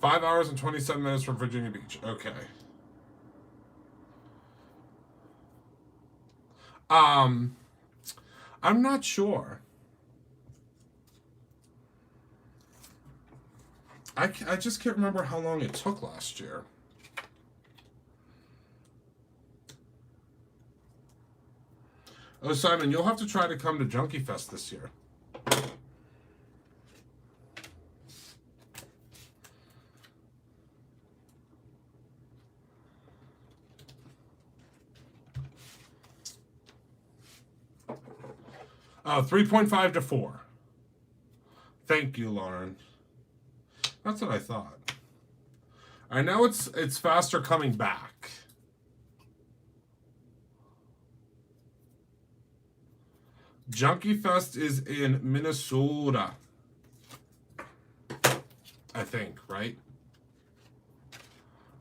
5 hours and 27 minutes from Virginia Beach. Okay. I'm not sure. I just can't remember how long it took last year. Oh, Simon, you'll have to try to come to Junkie Fest this year. Oh, 3.5 to 4. Thank you, Lauren. That's what I thought. I know it's faster coming back. Junkie Fest is in Minnesota. I think, right?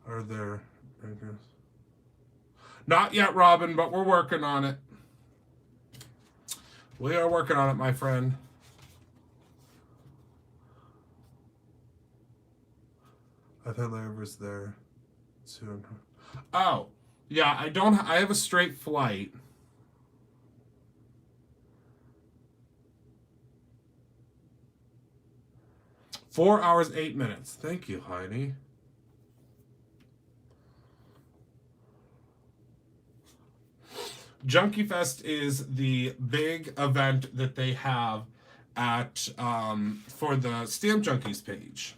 Are there... Not yet, Robin, but we're working on it. We are working on it, my friend. I've had layovers there too. Oh, yeah, I have a straight flight. Four hours, 8 minutes. Thank you, Heidi. Junkie Fest is the big event that they have at for the Stamp Junkies page.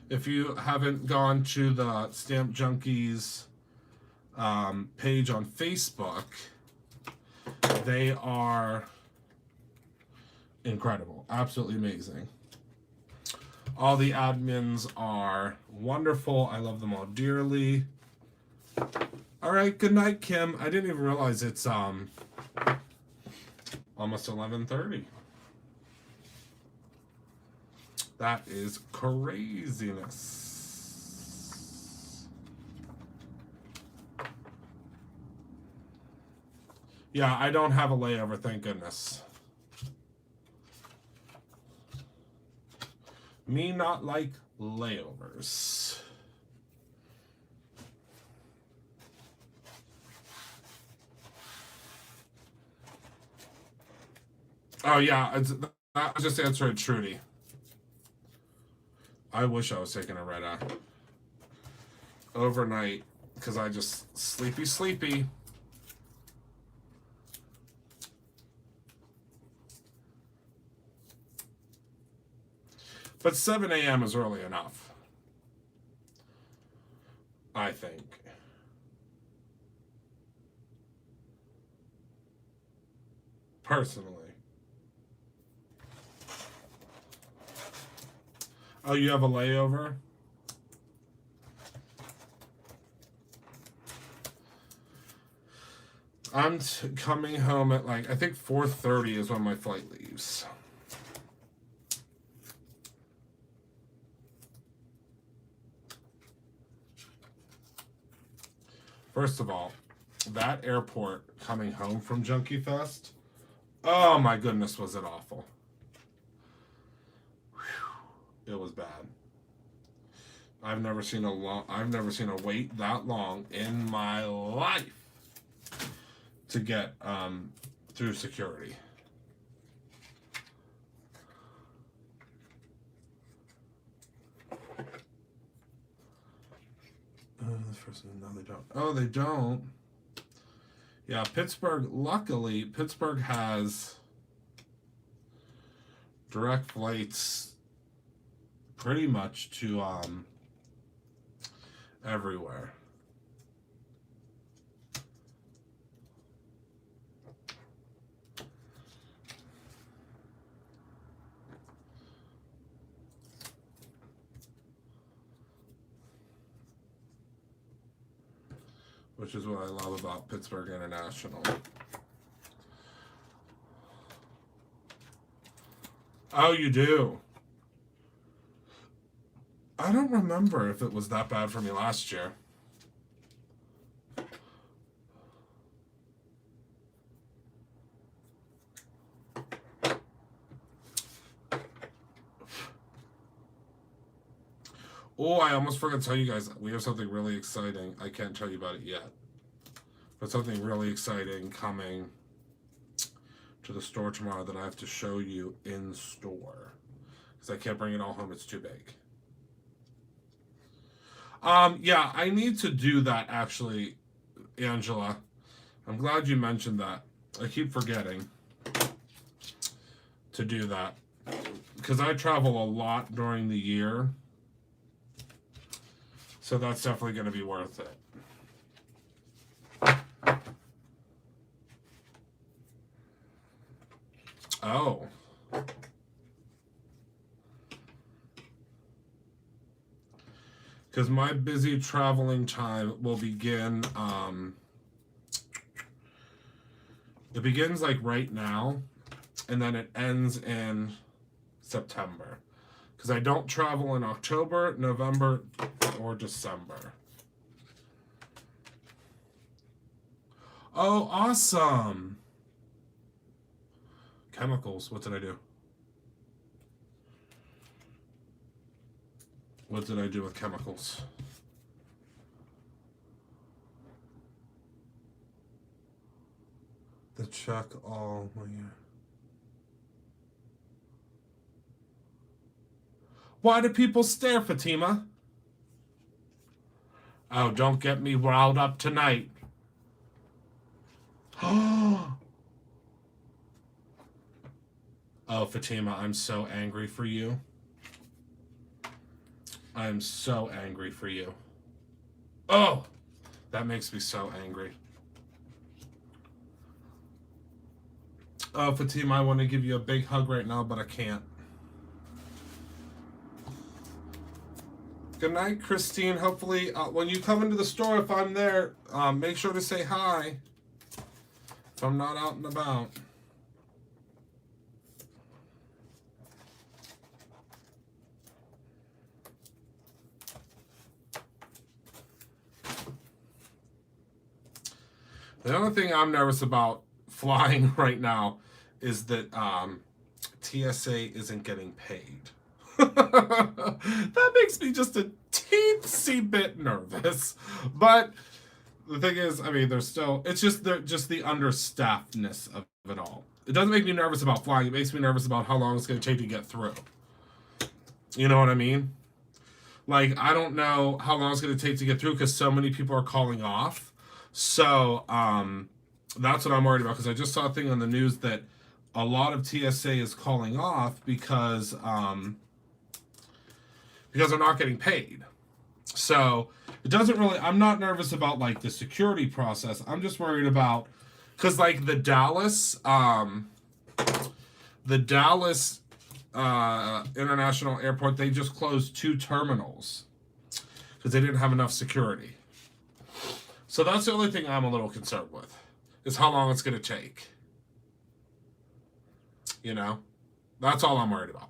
If you haven't gone to the Stamp Junkies page on Facebook, they are incredible, absolutely amazing. All the admins are wonderful. I love them all dearly. All right, good night, Kim. I didn't even realize it's almost 11:30. That is craziness. Yeah, I don't have a layover, thank goodness. Me not like layovers. Oh yeah, I was just answering Trudy. I wish I was taking a red eye overnight because I just sleepy. But 7 a.m. is early enough, I think. Personally. Oh, you have a layover? I'm coming home at like, I think 4:30 is when my flight leaves. First of all, that airport coming home from Junkie Fest, oh my goodness, was it awful. Whew, it was bad. I've never seen a wait that long in my life to get through security. This person, no, they don't. Oh, they don't. Yeah, Pittsburgh. Luckily, Pittsburgh has direct flights pretty much to everywhere. Which is what I love about Pittsburgh International. Oh, you do? I don't remember if it was that bad for me last year. Oh, I almost forgot to tell you guys, we have something really exciting. I can't tell you about it yet. But something really exciting coming to the store tomorrow that I have to show you in store. Because I can't bring it all home, it's too big. Yeah, I need to do that actually, Angela. I'm glad you mentioned that. I keep forgetting to do that. Because I travel a lot during the year. So that's definitely going to be worth it. Oh. Because my busy traveling time will begin, it begins like right now, and then it ends in September. Because I don't travel in October, November, or December. Oh, awesome. Chemicals. What did I do? What did I do with chemicals? The check all my year. Why do people stare, Fatima? Oh, don't get me riled up tonight. Oh, Fatima, I'm so angry for you. I'm so angry for you. Oh, that makes me so angry. Oh, Fatima, I want to give you a big hug right now, but I can't. Good night, Christine. Hopefully, when you come into the store, if I'm there, make sure to say hi. If I'm not out and about. The only thing I'm nervous about flying right now is that TSA isn't getting paid. That makes me just a teensy bit nervous. But the thing is, I mean, there's still, it's just the understaffedness of it all. It doesn't make me nervous about flying. It makes me nervous about how long it's going to take to get through. You know what I mean? Like, I don't know how long it's going to take to get through because so many people are calling off. So, that's what I'm worried about, because I just saw a thing on the news that a lot of TSA is calling off because they're not getting paid. So it doesn't really, I'm not nervous about like the security process. I'm just worried about, because like the Dallas International Airport, they just closed 2 terminals because they didn't have enough security. So that's the only thing I'm a little concerned with, is how long it's going to take. You know, that's all I'm worried about.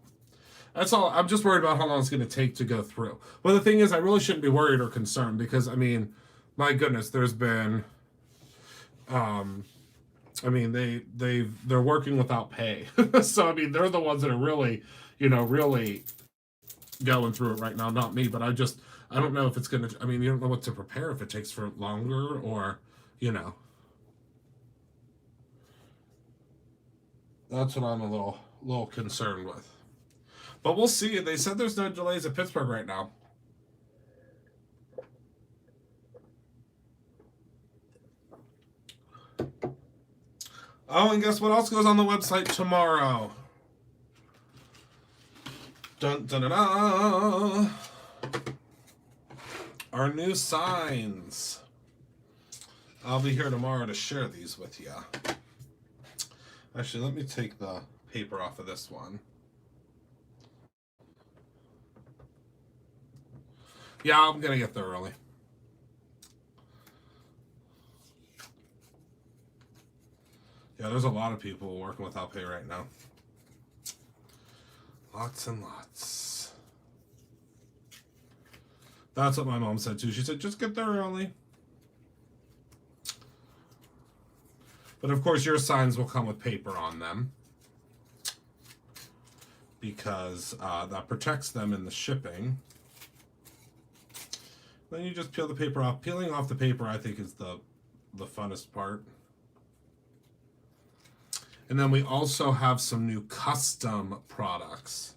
That's all. I'm just worried about how long it's going to take to go through. But the thing is, I really shouldn't be worried or concerned, because I mean, my goodness, there's been, I mean, they're working without pay. So I mean, they're the ones that are really, really going through it right now, not me. But I don't know if it's going to, I mean, you don't know what to prepare, if it takes for longer, or, That's what I'm a little concerned with. But we'll see. They said there's no delays at Pittsburgh right now. Oh, and guess what else goes on the website tomorrow? Dun dun dun dun. Our new signs. I'll be here tomorrow to share these with you. Actually, let me take the paper off of this one. Yeah, I'm going to get there early. Yeah, there's a lot of people working without pay right now. Lots and lots. That's what my mom said too. She said, just get there early. But of course, your signs will come with paper on them, because that protects them in the shipping. Then you just peel the paper off. Peeling off the paper, I think, is the funnest part. And then we also have some new custom products.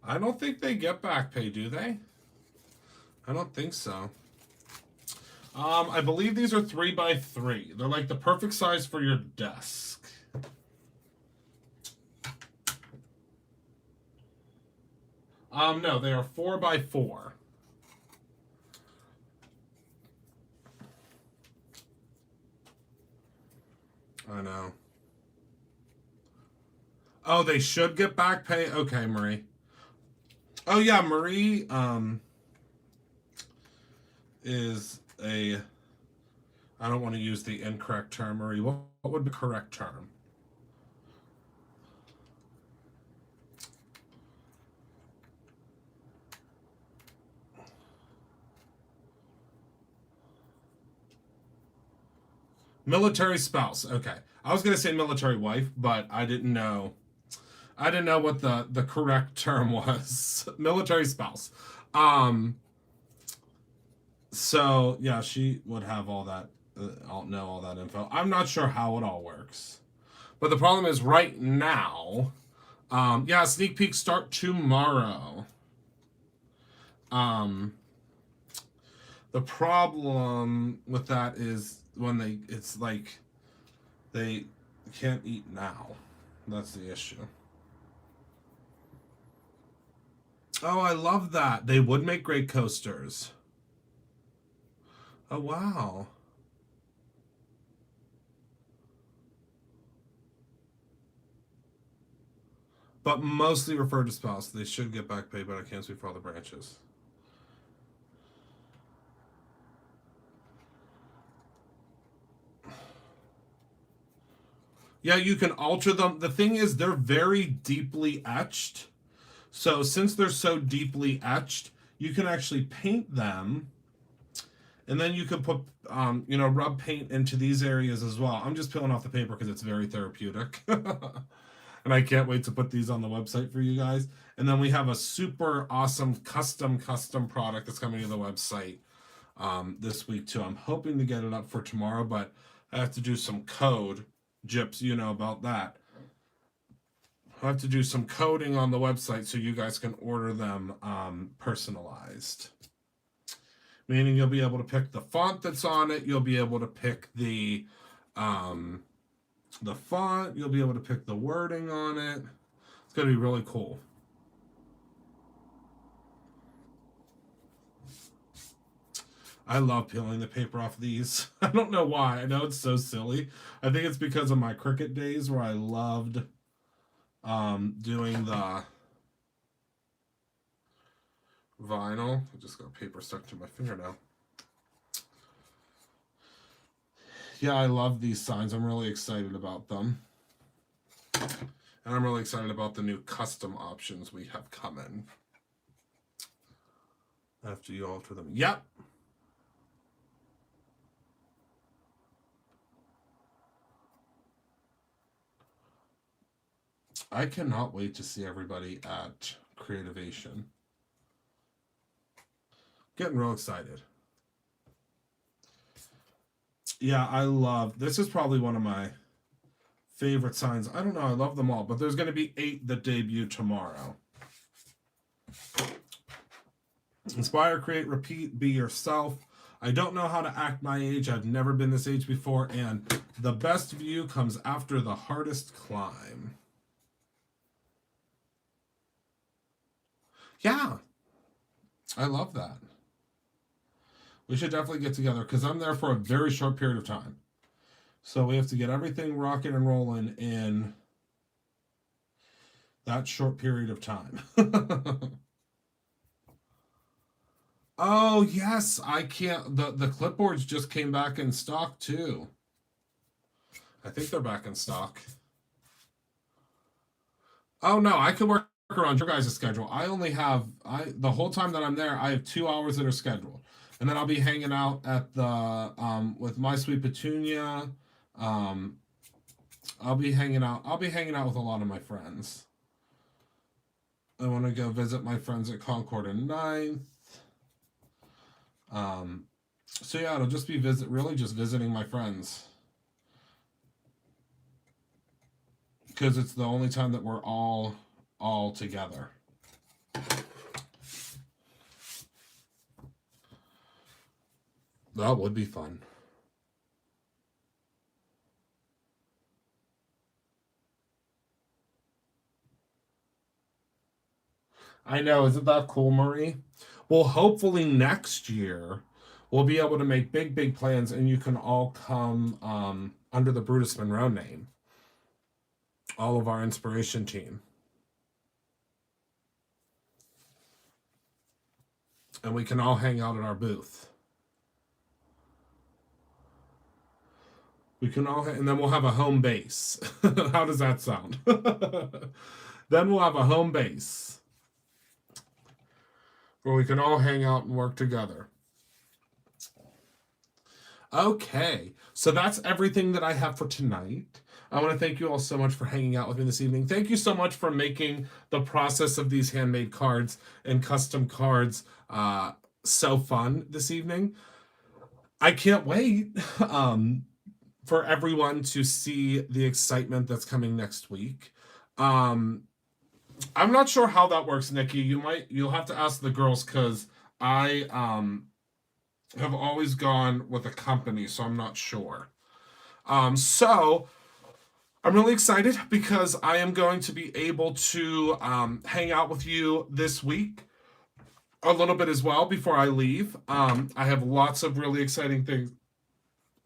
I don't think they get back pay, do they? I don't think so. I believe these are 3x3. They're like the perfect size for your desk. No, they are 4x4. I know. Oh, they should get back pay? Okay, Marie. Oh, yeah, Marie, is a... I don't want to use the incorrect term, Marie. What would be the correct term? Military spouse. Okay. I was going to say military wife, but I didn't know. I didn't know what the correct term was. Military spouse. So, yeah, she would have all that. I'll know all that info. I'm not sure how it all works. But the problem is right now, yeah, sneak peeks start tomorrow. The problem with that is when it's like they can't eat now. That's the issue. Oh, I love that. They would make great coasters. Oh, wow. But mostly referred to spouse. They should get back pay, but I can't speak for all the branches. Yeah, you can alter them. The thing is, they're very deeply etched. So since they're so deeply etched, you can actually paint them. And then you can put, rub paint into these areas as well. I'm just peeling off the paper because it's very therapeutic. And I can't wait to put these on the website for you guys. And then we have a super awesome custom product that's coming to the website this week too. I'm hoping to get it up for tomorrow, but I have to do some code. Gyps, you know about that. I have to do some coding on the website so you guys can order them personalized. Meaning you'll be able to pick the font that's on it. You'll be able to pick the font. You'll be able to pick the wording on it. It's going to be really cool. I love peeling the paper off these. I don't know why. I know it's so silly. I think it's because of my Cricut days where I loved doing the vinyl. I just got paper stuck to my finger now. Yeah, I love these signs. I'm really excited about them. And I'm really excited about the new custom options we have coming. After you alter them. Yep. I cannot wait to see everybody at Creativation. Getting real excited. Yeah, I love, this is probably one of my favorite signs. I don't know, I love them all, but there's going to be 8 that debut tomorrow. Inspire, create, repeat, be yourself. I don't know how to act my age. I've never been this age before, and the best view comes after the hardest climb. Yeah, I love that. We should definitely get together because I'm there for a very short period of time. So we have to get everything rocking and rolling in that short period of time. Oh, yes, I can't. The clipboards just came back in stock too. I think they're back in stock. Oh, no, I could work around your guys' schedule. I only have, the whole time that I'm there, I have 2 hours that are scheduled. And then I'll be hanging out at the, with My Sweet Petunia. I'll be hanging out with a lot of my friends. I want to go visit my friends at Concord and 9th. So yeah, it'll just be really just visiting my friends. Because it's the only time that we're all together. That would be fun. I know, isn't that cool, Marie? Well, hopefully next year we'll be able to make big plans and you can all come under the Brutus Monroe name. All of our inspiration team. And we can all hang out at our booth. We can all, and then we'll have a home base. How does that sound? Then we'll have a home base where we can all hang out and work together. Okay, so that's everything that I have for tonight. I want to thank you all so much for hanging out with me this evening. Thank you so much for making the process of these handmade cards and custom cards so fun this evening. I can't wait for everyone to see the excitement that's coming next week. I'm not sure how that works, Nikki. You'll have to ask the girls because I have always gone with a company, so I'm not sure. So I'm really excited because I am going to be able to hang out with you this week a little bit as well before I leave. I have lots of really exciting things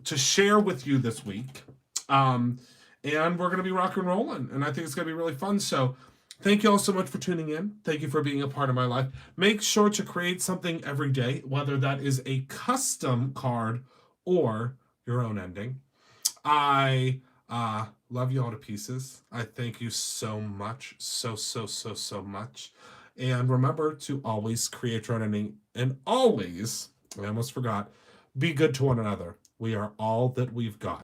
to share with you this week. And we're going to be rock and rolling, and I think it's going to be really fun. So thank you all so much for tuning in. Thank you for being a part of my life. Make sure to create something every day, whether that is a custom card or your own ending. I love you all to pieces. I thank you so much. So much. And remember to always create your own ending. And always, I almost forgot, be good to one another. We are all that we've got.